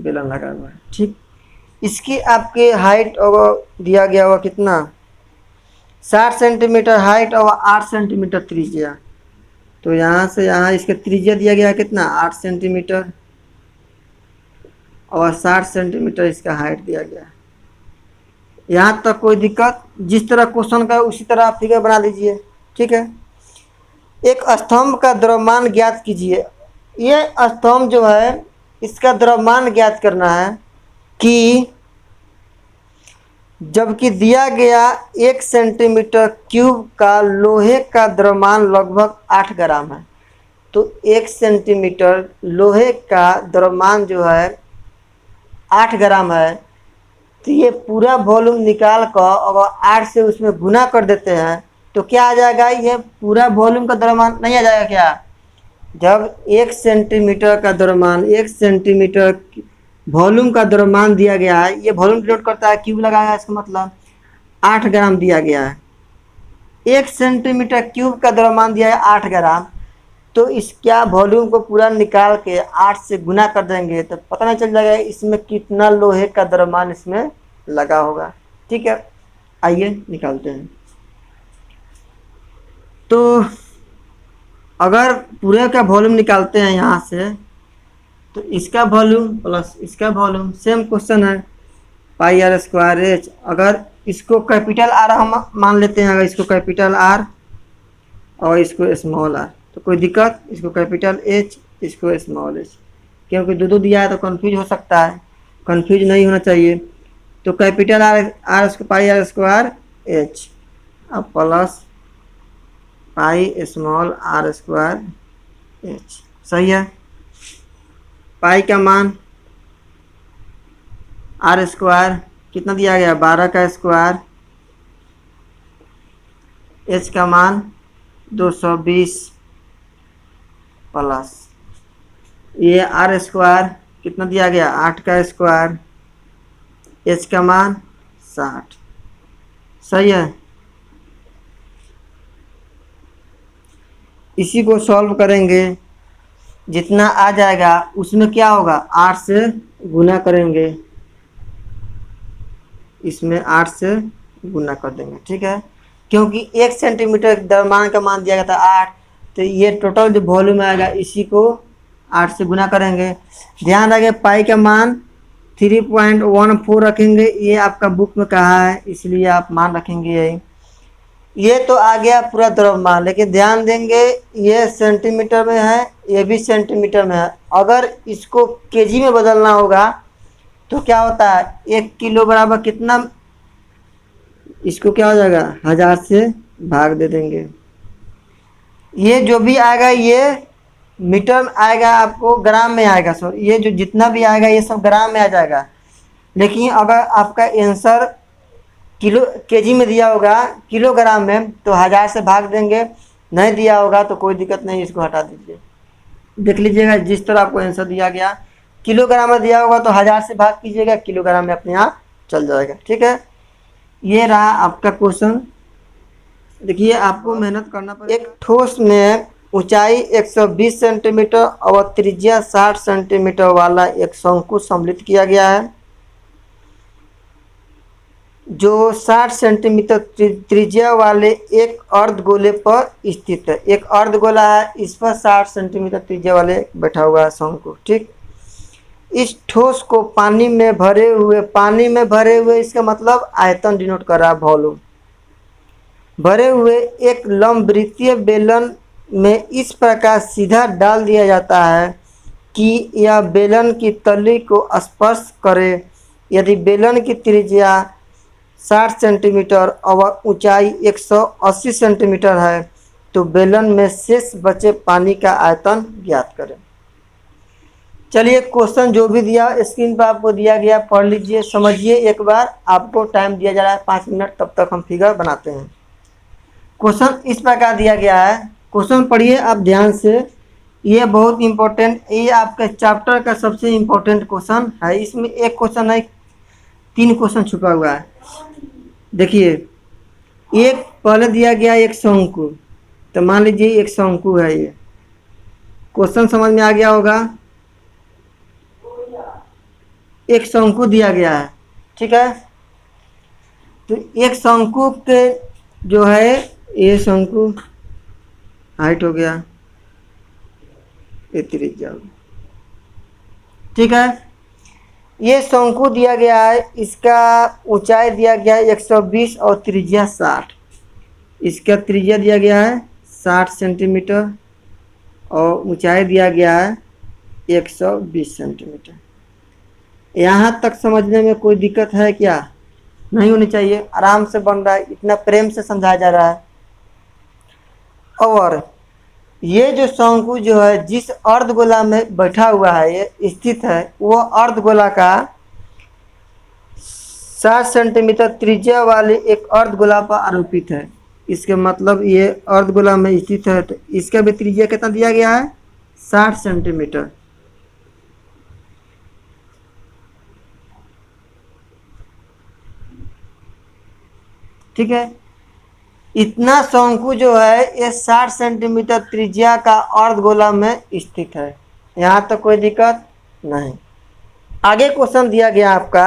[SPEAKER 1] बेलन लगा हुआ है। ठीक, इसकी आपके हाइट और दिया गया होगा कितना, 60 सेंटीमीटर हाइट और 8 सेंटीमीटर त्रिज्या। तो यहाँ से यहाँ इसका त्रिज्या दिया गया कितना, 8 सेंटीमीटर और 60 सेंटीमीटर इसका हाइट दिया गया। यहाँ तक कोई दिक्कत? जिस तरह क्वेश्चन का उसी तरह आप फिगर बना लीजिए, ठीक है। एक स्तंभ का द्रव्यमान ज्ञात कीजिए। ये स्तंभ जो है इसका द्रव्यमान ज्ञात करना है कि जबकि दिया गया 1 सेंटीमीटर क्यूब का लोहे का द्रव्यमान लगभग 8 ग्राम है। तो 1 सेंटीमीटर लोहे का द्रव्यमान जो है 8 ग्राम है, तो ये पूरा वॉल्यूम निकाल कर अगर 8 से उसमें गुना कर देते हैं तो क्या आ जाएगा, ये पूरा वॉल्यूम का द्रव्यमान नहीं आ जाएगा क्या। जब 1 सेंटीमीटर का द्रव्यमान, 1 सेंटीमीटर वॉल्यूम का द्रव्यमान दिया गया है, ये वॉल्यूम डिनोट करता है, क्यूब लगाया, इसका मतलब 8 ग्राम दिया गया है। 1 सेंटीमीटर क्यूब का द्रव्यमान दिया है 8 ग्राम, तो इस क्या वॉल्यूम को पूरा निकाल के 8 से गुना कर देंगे तो पता नहीं चल जाएगा इसमें कितना लोहे का द्रव्यमान इसमें लगा होगा, ठीक है। आइए निकालते हैं। तो अगर पूरे का वॉल्यूम निकालते हैं यहाँ से, तो इसका वॉल्यूम प्लस इसका वॉल्यूम सेम क्वेश्चन है, पाई आर स्क्वायर एच। अगर इसको कैपिटल आर हम मान लेते हैं, अगर इसको कैपिटल आर और इसको स्मॉल आर, तो कोई दिक्कत, इसको कैपिटल एच इसको स्मॉल एच, क्योंकि दो दिया है तो कंफ्यूज हो सकता है, कंफ्यूज नहीं होना चाहिए। तो capital R pi are square H अब plus pi small r square h, सही है। पाई का मान आर स्क्वायर कितना दिया गया, 12 का स्क्वायर, एच का मान 220 प्लस ये आर स्क्वायर कितना दिया गया, 8 का स्क्वायर, एच का मान 60, सही है। इसी को सॉल्व करेंगे, जितना आ जाएगा उसमें क्या होगा, 8 से गुना करेंगे, इसमें 8 से गुना कर देंगे, ठीक है। क्योंकि 1 सेंटीमीटर द्रव्यमान का मान दिया गया था 8, तो ये टोटल जो वॉल्यूम आएगा इसी को 8 से गुना करेंगे। ध्यान रखें पाई का मान 3.14 रखेंगे, ये आपका बुक में कहा है इसलिए आप मान रखेंगे यही। ये तो आ गया पूरा द्रव्यमान, लेकिन ध्यान देंगे ये सेंटीमीटर में है, ये भी सेंटीमीटर में है। अगर इसको केजी में बदलना होगा तो क्या होता है, 1 किलो बराबर कितना, इसको क्या हो जाएगा 1000 से भाग दे देंगे। ये जो भी आएगा ये मीटर में आएगा, आपको ग्राम में आएगा, सॉरी ये जो जितना भी आएगा ये सब ग्राम में आ जाएगा। लेकिन अगर आपका आंसर किलो केजी में दिया होगा किलोग्राम में तो 1000 से भाग देंगे, नहीं दिया होगा तो कोई दिक्कत नहीं, इसको हटा दीजिए। देख लीजिएगा जिस तरह आपको आंसर दिया गया किलोग्राम में दिया होगा तो 1000 से भाग कीजिएगा, किलोग्राम में अपने आप चल जाएगा, ठीक है। ये रहा आपका क्वेश्चन। देखिए आपको मेहनत करना पड़ेगा। एक ठोस में ऊंचाई 120 सेंटीमीटर और त्रिज्या 60 सेंटीमीटर वाला एक शंकु सम्मिलित किया गया है, जो 60 सेंटीमीटर त्रिज्या वाले एक अर्धगोले पर स्थित है। एक अर्धगोला है, इस पर 60 सेंटीमीटर त्रिज्या वाले बैठा हुआ है शंकु, ठीक। इस ठोस को पानी में भरे हुए इसका मतलब आयतन डिनोट कर रहा है, वॉल्यूम। भरे हुए एक लंबवृत्तीय बेलन में इस प्रकार सीधा डाल दिया जाता है कि यह बेलन की तली को स्पर्श करे। यदि बेलन की त्रिज्या 60 सेंटीमीटर और ऊंचाई 180 सेंटीमीटर है तो बेलन में शेष बचे पानी का आयतन ज्ञात करें। चलिए क्वेश्चन जो भी दिया स्क्रीन पर आपको दिया गया पढ़ लीजिए, समझिए एक बार। आपको टाइम दिया जा रहा है 5 मिनट, तब तक हम फिगर बनाते हैं। क्वेश्चन इस प्रकार दिया गया है, क्वेश्चन पढ़िए आप ध्यान से, ये बहुत इम्पोर्टेंट, ये आपके चैप्टर का सबसे इम्पोर्टेंट क्वेश्चन है। इसमें एक क्वेश्चन है, 3 क्वेश्चन छुपा हुआ है। देखिए एक पहले दिया गया एक शंकु, तो मान लीजिए एक शंकु है, ये क्वेश्चन समझ में आ गया होगा। एक शंकु दिया गया है, ठीक है। तो एक शंकु के जो है, ये शंकु हाइट हो गया, ये त्रिज्या, ठीक है। ये शंकु दिया गया है, इसका ऊंचाई दिया गया है 120 और त्रिज्या 60। इसका त्रिज्या दिया गया है 60 सेंटीमीटर और ऊंचाई दिया गया है 120 सेंटीमीटर। यहाँ तक समझने में कोई दिक्कत है क्या? नहीं होनी चाहिए, आराम से बन रहा है, इतना प्रेम से समझाया जा रहा है। और ये जो शंकु जो है जिस अर्धगोला में बैठा हुआ है, ये स्थित है, वो अर्धगोला का 60 सेंटीमीटर त्रिज्या वाले एक अर्धगोला पर आरोपित है। इसके मतलब ये अर्धगोला में स्थित है, तो इसका भी त्रिज्या कितना दिया गया है? 60 सेंटीमीटर। ठीक है। इतना शंकु जो है ये 60 सेंटीमीटर त्रिज्या का अर्धगोला में स्थित है। यहाँ तक कोई दिक्कत नहीं। आगे क्वेश्चन दिया गया आपका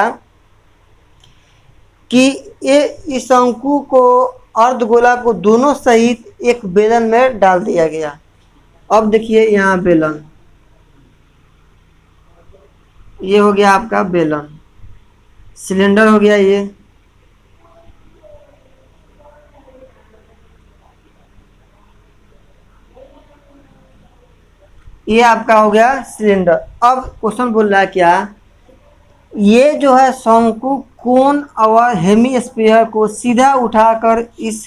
[SPEAKER 1] कि ये इस शंकु को, अर्धगोला को दोनों सहित एक बेलन में डाल दिया गया। अब देखिए यहाँ बेलन, ये हो गया आपका बेलन, सिलेंडर हो गया ये आपका हो गया सिलेंडर। अब क्वेश्चन बोल रहा है क्या, ये जो है शंकु कोन और हेमीस्फीयर को सीधा उठाकर इस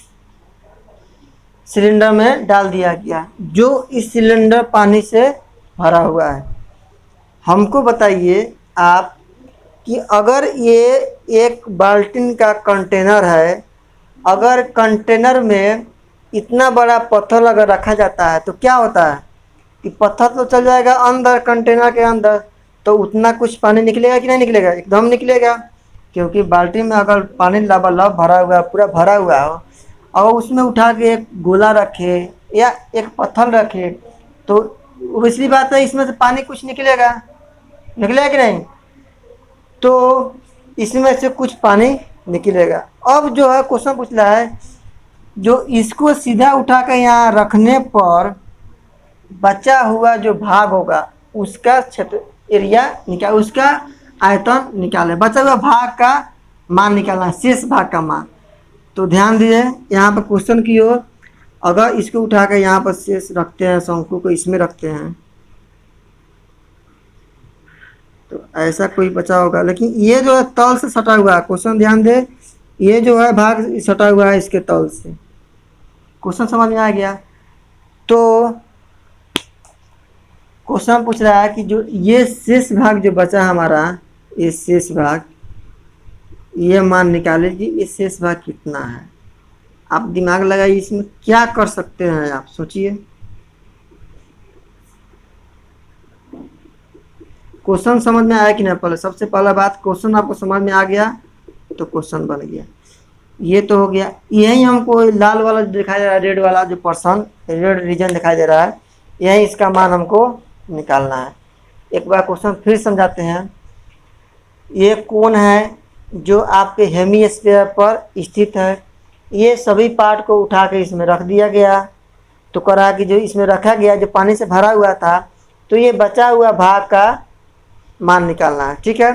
[SPEAKER 1] सिलेंडर में डाल दिया गया, जो इस सिलेंडर पानी से भरा हुआ है। हमको बताइए आप कि अगर ये एक बाल्टीन का कंटेनर है, अगर कंटेनर में इतना बड़ा पत्थर अगर रखा जाता है तो क्या होता है कि पत्थर तो चल जाएगा अंदर, कंटेनर के अंदर, तो उतना कुछ पानी निकलेगा कि नहीं निकलेगा? एकदम निकलेगा, क्योंकि बाल्टी में अगर पानी लबालब भरा हुआ, पूरा भरा हुआ हो, और उसमें उठा के एक गोला रखे या एक पत्थर रखे, तो obviously बात है इसमें से पानी कुछ निकलेगा, निकलेगा कि नहीं? तो इसमें से कुछ पानी निकलेगा। अब जो है क्वेश्चन पूछ रहा है, जो इसको सीधा उठा कर यहाँ रखने पर बचा हुआ जो भाग होगा उसका क्षेत्र एरिया निकाल, उसका आयतन निकाले, बचा हुआ भाग का मान निकालना, शेष भाग का मान। तो ध्यान दीजिए यहाँ पर क्वेश्चन की ओर, अगर इसको उठा कर यहाँ पर शेष रखते हैं, शंकु को इसमें रखते हैं, तो ऐसा कोई बचा होगा। लेकिन ये जो है तल से सटा हुआ है, क्वेश्चन ध्यान दे, ये जो है भाग सटा हुआ है इसके तल से। क्वेश्चन समझ में आ गया? तो क्वेश्चन पूछ रहा है कि जो ये शेष भाग जो बचा हमारा, ये शेष भाग, ये मान निकाले कि ये शेष भाग कितना है। आप दिमाग लगाइए, इसमें क्या कर सकते हैं आप सोचिए। क्वेश्चन समझ में आया कि नहीं? पहले सबसे पहला बात, क्वेश्चन आपको समझ में आ गया तो क्वेश्चन बन गया। ये तो हो गया। यही हमको लाल वाला दिखाई दे रहा है, रेड वाला जो पर्सन, रेड रीजन दिखाई दे रहा है, यही इसका मान हमको निकालना है। एक बार क्वेश्चन फिर समझाते हैं। ये कोन है जो आपके हेमीस्फीयर पर स्थित है, ये सभी पार्ट को उठा के इसमें रख दिया गया। तो कह रहा है कि जो इसमें रखा गया, जो पानी से भरा हुआ था, तो ये बचा हुआ भाग का मान निकालना है। ठीक है।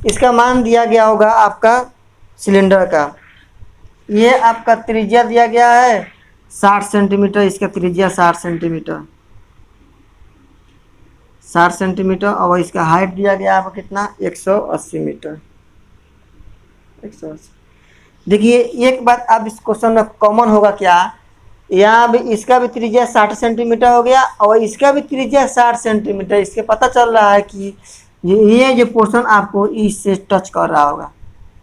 [SPEAKER 1] इसका मान दिया गया होगा आपका सिलेंडर का, ये आपका त्रिज्या दिया गया है 60 सेंटीमीटर, इसका त्रिज्या 60 सेंटीमीटर, 60 सेंटीमीटर, और इसका हाइट दिया गया आपको कितना? 180 मीटर, 180। देखिए एक बात आप इस क्वेश्चन में कॉमन होगा क्या, यहाँ भी इसका भी त्रिज्या 60 सेंटीमीटर हो गया और इसका भी त्रिज्या 60 सेंटीमीटर। इसके पता चल रहा है कि ये जो पोर्शन आपको इससे टच कर रहा होगा,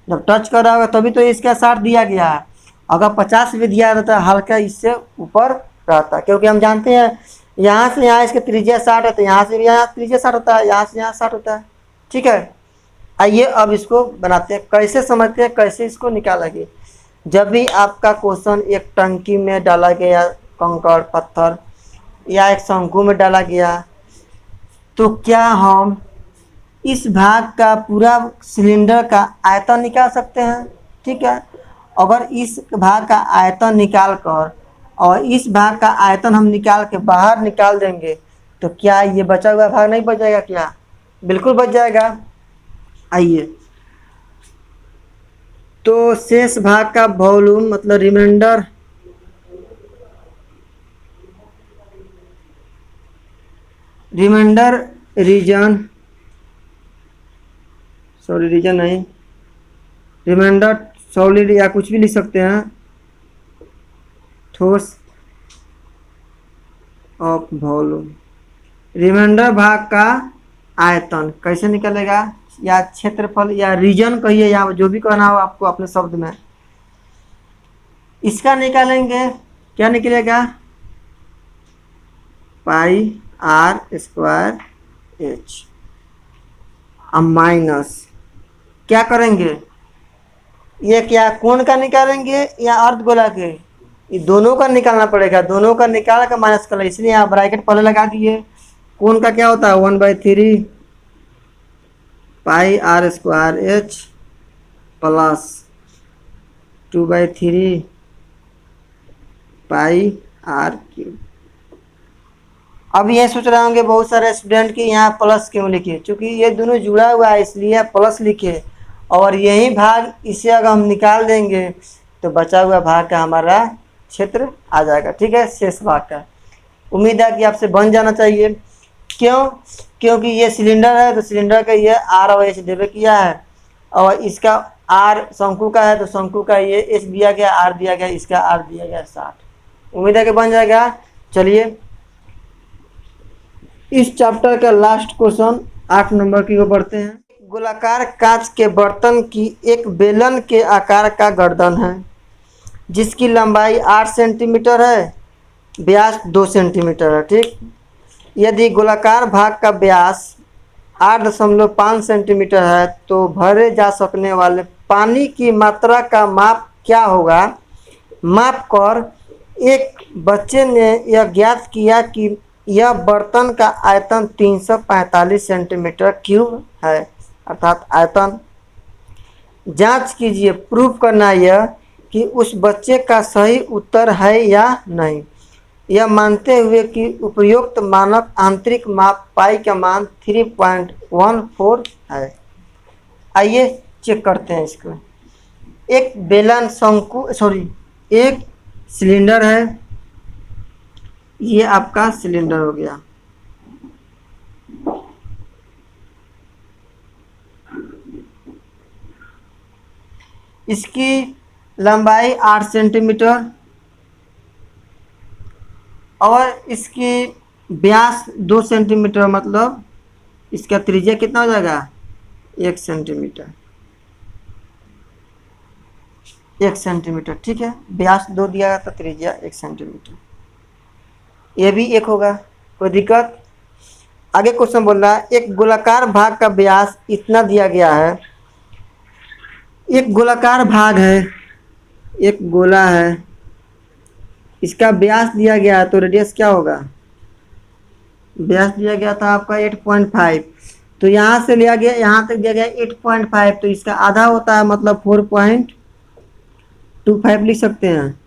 [SPEAKER 1] जब टच कर रहा होगा तभी तो इसका 60 दिया गया है। अगर 50 भी दिया रहता है, हल्का इससे ऊपर रहता है, क्योंकि हम जानते हैं यहाँ से यहाँ इसका त्रिज्या 60 है, तो यहाँ से भी यहाँ त्रिज्या 60 होता है, यहाँ से यहाँ 60 होता है। ठीक है। आइए अब इसको बनाते हैं, कैसे समझते हैं, कैसे इसको निकालेंगे। जब भी आपका क्वेश्चन एक टंकी में डाला गया कंकड़ पत्थर या एक शंकु में डाला गया, तो क्या हम इस भाग का पूरा सिलेंडर का आयतन निकाल सकते हैं। ठीक है, अगर इस भाग का आयतन निकाल कर और इस भाग का आयतन हम निकाल के बाहर निकाल देंगे तो क्या ये बचा हुआ भाग नहीं बच जाएगा क्या? बिल्कुल बच जाएगा। आइए, तो शेष भाग का वॉल्यूम मतलब रिमाइंडर रीजन, सॉरी रीजन नहीं, रिमाइंडर सॉलिड या कुछ भी लिख सकते हैं, ठोस ऑफ वॉल्यूम। रिमाइंडर भाग का आयतन कैसे निकलेगा, या क्षेत्रफल या रीजन कहिए, या जो भी कहना हो आपको अपने शब्द में, इसका निकालेंगे। क्या निकलेगा? पाई आर स्क्वायर एच। अब माइनस क्या करेंगे, ये क्या कोण का निकालेंगे या अर्धगोला के? ये दोनों का निकालना पड़ेगा, दोनों का निकाल कर माइनस कर, इसलिए आप ब्रैकेट पहले लगा दिए। कोण का क्या होता है 1/3 pi are square h plus 2/3 pi r cube. अब ये सोच रहे होंगे बहुत सारे स्टूडेंट की यहाँ प्लस क्यों लिखे, क्योंकि ये दोनों जुड़ा हुआ है इसलिए प्लस लिखे, और यही भाग इसे अगर हम निकाल देंगे तो बचा हुआ भाग का हमारा क्षेत्र आ जाएगा। ठीक है, शेष भाग का। उम्मीद है कि आपसे बन जाना चाहिए। क्यों? क्योंकि ये सिलेंडर है तो सिलेंडर का ये आर और एच दिया किया है, और इसका आर शंकु का है तो शंकु का ये एच दिया गया, आर दिया गया, इसका आर दिया गया 60। उम्मीद है कि बन जाएगा। चलिए इस चैप्टर का लास्ट क्वेश्चन 8 नंबर की ओर बढ़ते हैं। गोलाकार कांच के बर्तन की एक बेलन के आकार का गर्दन है जिसकी लंबाई 8 सेंटीमीटर है, व्यास 2 सेंटीमीटर है। ठीक, यदि गोलाकार भाग का व्यास 8.5 सेंटीमीटर है तो भरे जा सकने वाले पानी की मात्रा का माप क्या होगा? माप कर एक बच्चे ने यह ज्ञात किया कि यह बर्तन का आयतन 345 सेंटीमीटर क्यूब है, अर्थात आयतन। जांच कीजिए, प्रूफ करना यह कि उस बच्चे का सही उत्तर है या नहीं, यह मानते हुए कि उपयुक्त मानक आंतरिक माप पाई का मान 3.14 है। आइए चेक करते हैं इसको। एक बेलन एक सिलेंडर है, ये आपका सिलेंडर हो गया। इसकी लंबाई 8 सेंटीमीटर और इसकी व्यास 2 सेंटीमीटर, मतलब इसका त्रिज्या कितना हो जाएगा 1 सेंटीमीटर। 1 सेंटीमीटर, ठीक है, व्यास 2 दिया गया तो त्रिज्या 1 सेंटीमीटर, ये भी 1 होगा, कोई दिक्कत? आगे क्वेश्चन बोल रहा है एक गोलाकार भाग का व्यास इतना दिया गया है। एक गोलाकार भाग है, एक गोला है, इसका व्यास दिया गया है तो रेडियस क्या होगा? व्यास दिया गया था आपका 8.5, तो यहाँ से लिया गया यहाँ तक दिया गया 8.5, तो इसका आधा होता है मतलब 4.25 लिख सकते हैं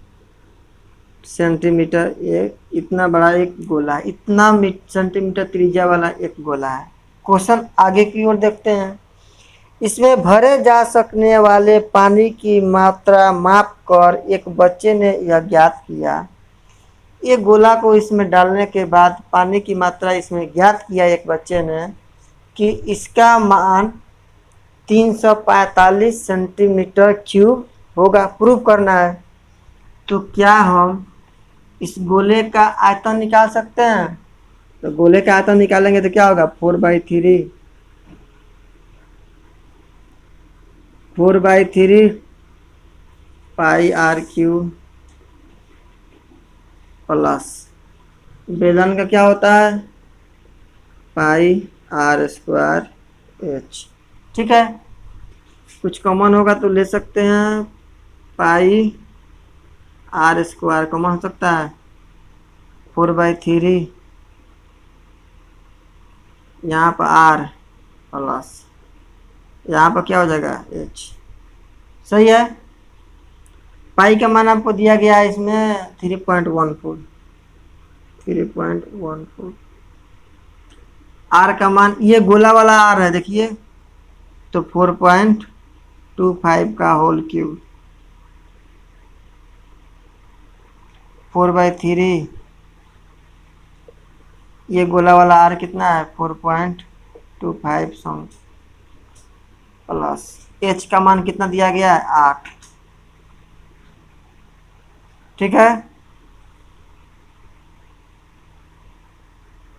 [SPEAKER 1] सेंटीमीटर। ये इतना बड़ा एक गोला, इतना सेंटीमीटर त्रिज्या वाला एक गोला है। क्वेश्चन आगे की ओर देखते हैं। इसमें भरे जा सकने वाले पानी की मात्रा माप कर एक बच्चे ने यह ज्ञात किया। ये गोला को इसमें डालने के बाद पानी की मात्रा इसमें ज्ञात किया एक बच्चे ने कि इसका मान 345 सेंटीमीटर क्यूब होगा। प्रूव करना है, तो क्या हम इस गोले का आयतन निकाल सकते हैं? तो गोले का आयतन निकालेंगे तो क्या होगा 4/3 पाई आर क्यूब प्लस बेलन का क्या होता है पाई आर स्क्वायर एच। ठीक है, कुछ कॉमन होगा तो ले सकते हैं, पाई आर स्क्वायर कॉमन हो सकता है 4/3 यहाँ पर आर प्लस यहाँ पर क्या हो जाएगा एच। सही है। पाई का मान आपको दिया गया है इसमें 3.14। आर का मान, ये गोला वाला आर है देखिए, तो 4.25 का होल क्यूब 4/3। ये गोला वाला आर कितना है 4.25 सम प्लस एच का मान कितना दिया गया है 8। ठीक है।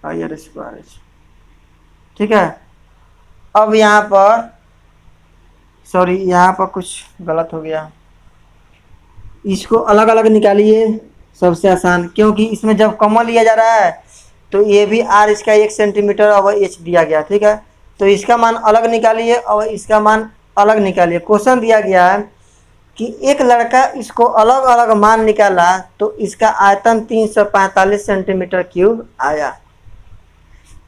[SPEAKER 1] R square. ठीक है। अब यहाँ पर सॉरी, यहाँ पर कुछ गलत हो गया, इसको अलग अलग निकालिए सबसे आसान, क्योंकि इसमें जब कॉमन लिया जा रहा है तो ये भी आर इसका 1 सेंटीमीटर और एच दिया गया। ठीक है। तो इसका मान अलग निकालिए और इसका मान अलग निकालिए। क्वेश्चन दिया गया है कि एक लड़का इसको अलग अलग मान निकाला तो इसका आयतन 345 सेंटीमीटर क्यूब आया।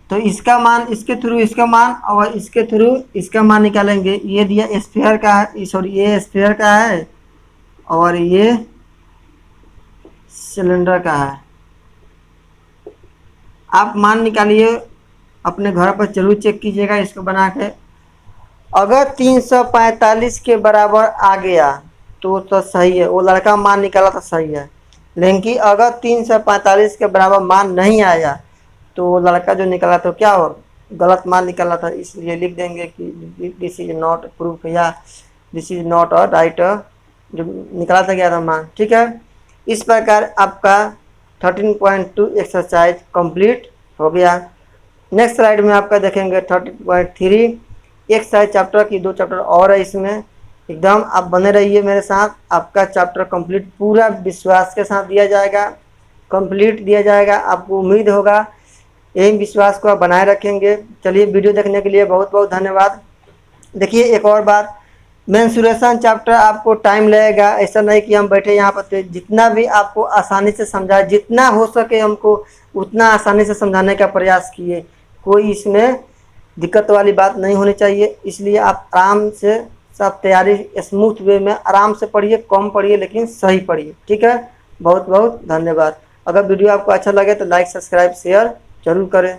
[SPEAKER 1] तो इसका मान, इसके थ्रू इसका मान और इसके थ्रू इसका मान निकालेंगे। ये दिया स्फीयर का है, सॉरी ये स्फीयर का है और ये सिलेंडर का है। आप मान निकालिए, अपने घर पर जरूर चेक कीजिएगा इसको बना के। अगर 345 के बराबर आ गया तो सही है, वो लड़का मान निकाला तो सही है। लेकिन अगर 345 के बराबर मान नहीं आया तो वो लड़का जो निकाला तो क्या हो, गलत मान निकाला था, इसलिए लिख देंगे कि दिस इज नॉट प्रूफ या this is not a right जो निकाला था गया था मान। ठीक है। इस प्रकार आपका 13.2 एक्सरसाइज कंप्लीट हो गया। नेक्स्ट स्लाइड में आपका देखेंगे 13.3 एक्सरसाइज चैप्टर की 2 चैप्टर और है इसमें। एकदम आप बने रहिए मेरे साथ, आपका चैप्टर कंप्लीट पूरा विश्वास के साथ दिया जाएगा, कंप्लीट दिया जाएगा। आपको उम्मीद होगा यही विश्वास को आप बनाए रखेंगे। चलिए, वीडियो देखने के लिए बहुत बहुत धन्यवाद। देखिए एक और बात, मेंसुरेशन चैप्टर आपको टाइम लगेगा, ऐसा नहीं कि हम बैठे यहाँ पर। जितना भी आपको आसानी से समझाए, जितना हो सके हमको उतना आसानी से समझाने का प्रयास किए। कोई इसमें दिक्कत वाली बात नहीं होनी चाहिए, इसलिए आप आराम से सब तैयारी स्मूथ वे में आराम से पढ़िए, कम पढ़िए लेकिन सही पढ़िए। ठीक है। बहुत बहुत धन्यवाद। अगर वीडियो आपको अच्छा लगे तो लाइक, सब्सक्राइब, शेयर जरूर करें।